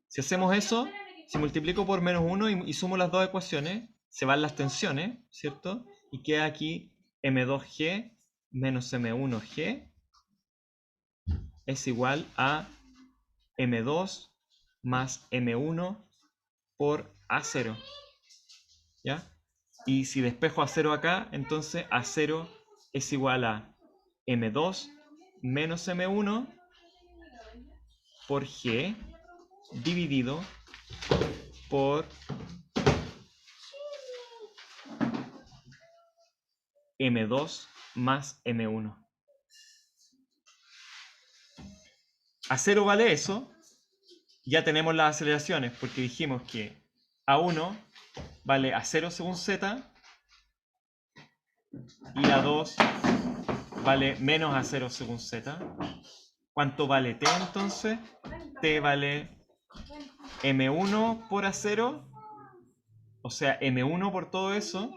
Si hacemos eso, si multiplico por menos 1 y sumo las dos ecuaciones, se van las tensiones, ¿cierto? Y queda aquí M2G menos M1G es igual a M2 más M1 por A0. ¿Ya? Y si despejo A0 acá, entonces A0 es igual a M2 menos M1 por G dividido por M2 más M1. A0 vale eso. Ya tenemos las aceleraciones porque dijimos que A1 vale A0 según Z y A2 vale menos A0 según Z. ¿Cuánto vale t entonces? T vale m1 por A0, o sea, m1 por todo eso,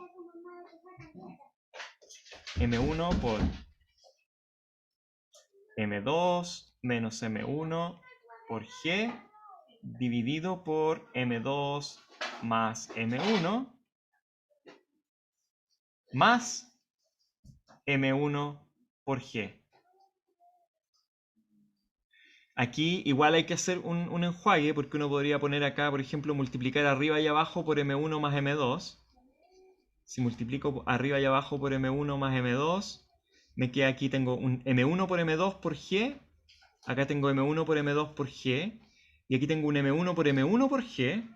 m1 por m2 menos m1 por g dividido por m2 más m1 más m1 por g. Aquí igual hay que hacer un enjuague, porque uno podría poner acá, por ejemplo, multiplicar arriba y abajo por m1 más m2. Si multiplico arriba y abajo por m1 más m2, me queda aquí, tengo un m1 por m2 por g, acá tengo m1 por m2 por g, y aquí tengo un m1 por m1 por g,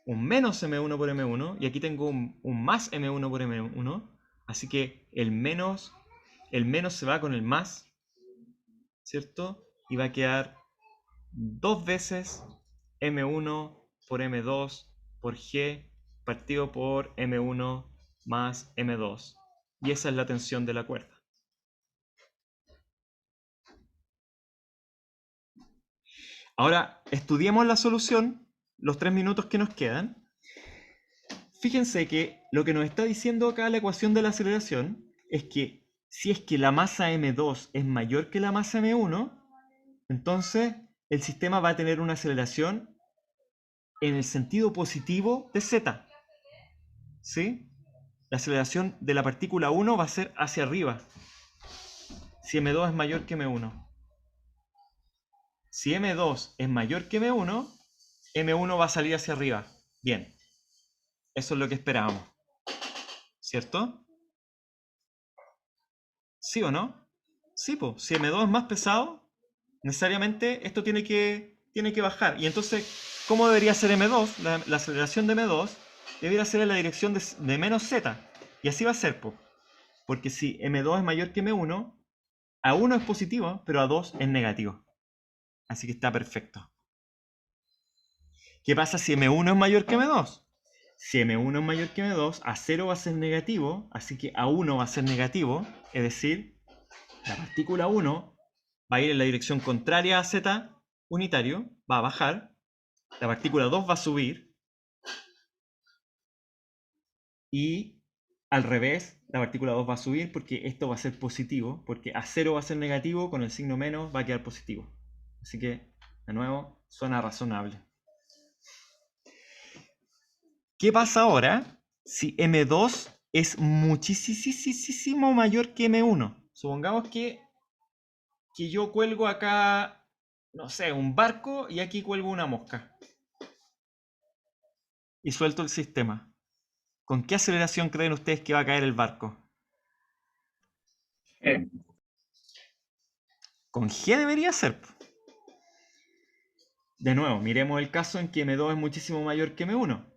un menos m1 por m1, y aquí tengo un más m1 por m1, así que el menos se va con el más, ¿cierto? Y va a quedar 2 veces m1 por m2 por g partido por m1 más m2. Y esa es la tensión de la cuerda. Ahora, estudiemos la solución, los 3 minutos que nos quedan. Fíjense que lo que nos está diciendo acá la ecuación de la aceleración es que si es que la masa m2 es mayor que la masa m1, entonces el sistema va a tener una aceleración en el sentido positivo de z. ¿Sí? La aceleración de la partícula 1 va a ser hacia arriba, si m2 es mayor que m1. Si m2 es mayor que m1, m1 va a salir hacia arriba. Bien, eso es lo que esperábamos, ¿cierto? ¿Sí o no? Sí, pues, si m2 es más pesado, necesariamente esto tiene que bajar. Y entonces, ¿cómo debería ser m2? La aceleración de m2 debería ser en la dirección de menos z. Y así va a ser, pues. Porque si m2 es mayor que m1, A1 es positivo, pero A2 es negativo. Así que está perfecto. ¿Qué pasa si m1 es mayor que m2? Si m1 es mayor que m2, A0 va a ser negativo, así que A1 va a ser negativo, es decir, la partícula 1 va a ir en la dirección contraria a z unitario, va a bajar, la partícula 2 va a subir, y al revés, la partícula 2 va a subir porque esto va a ser positivo, porque A0 va a ser negativo, con el signo menos va a quedar positivo. Así que, de nuevo, suena razonable. ¿Qué pasa ahora si M2 es muchísimo mayor que M1? Supongamos que yo cuelgo acá, no sé, un barco y aquí cuelgo una mosca. Y suelto el sistema. ¿Con qué aceleración creen ustedes que va a caer el barco? Con G debería ser. De nuevo, miremos el caso en que M2 es muchísimo mayor que M1.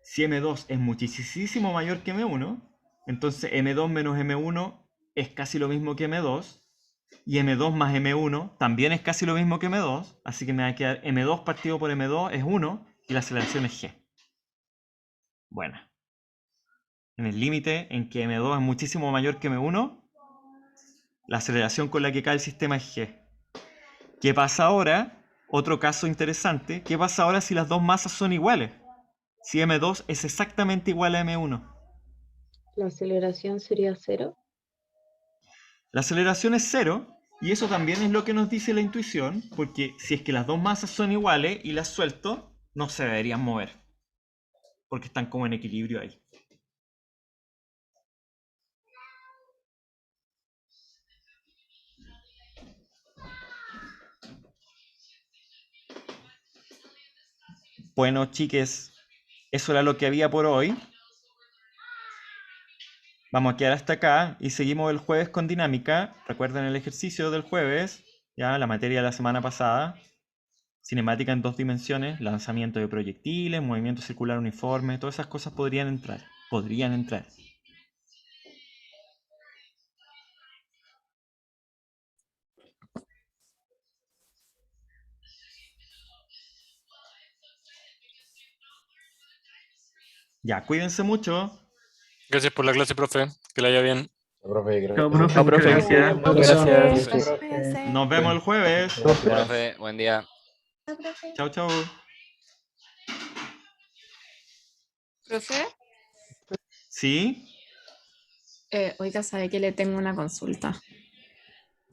Si M2 es muchísimo mayor que M1, entonces M2 menos M1 es casi lo mismo que M2, y M2 más M1 también es casi lo mismo que M2, así que me va a quedar M2 partido por M2 es 1, y la aceleración es G. Bueno. En el límite en que M2 es muchísimo mayor que M1, la aceleración con la que cae el sistema es G. ¿Qué pasa ahora? Otro caso interesante. ¿Qué pasa ahora si las dos masas son iguales? Si M2 es exactamente igual a M1. La aceleración sería 0. La aceleración es 0, y eso también es lo que nos dice la intuición, porque si es que las dos masas son iguales y las suelto, no se deberían mover, porque están como en equilibrio ahí. Bueno, chiques, eso era lo que había por hoy. Vamos a quedar hasta acá y seguimos el jueves con dinámica. Recuerden el ejercicio del jueves, ya la materia de la semana pasada. Cinemática en 2 dimensiones, lanzamiento de proyectiles, movimiento circular uniforme, todas esas cosas podrían entrar. Ya, cuídense mucho. Gracias por la clase, profe. Que la haya bien. Profe, creo Chao, que- profe, Chao, muchas profe. gracias. Muchas gracias. Profe, cuídense. Nos vemos el jueves. Profe, buen día. Chao, chao. Profe, ¿Sí? oiga, sabe que le tengo una consulta.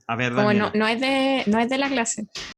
A ver, Como Daniela. no es de la clase,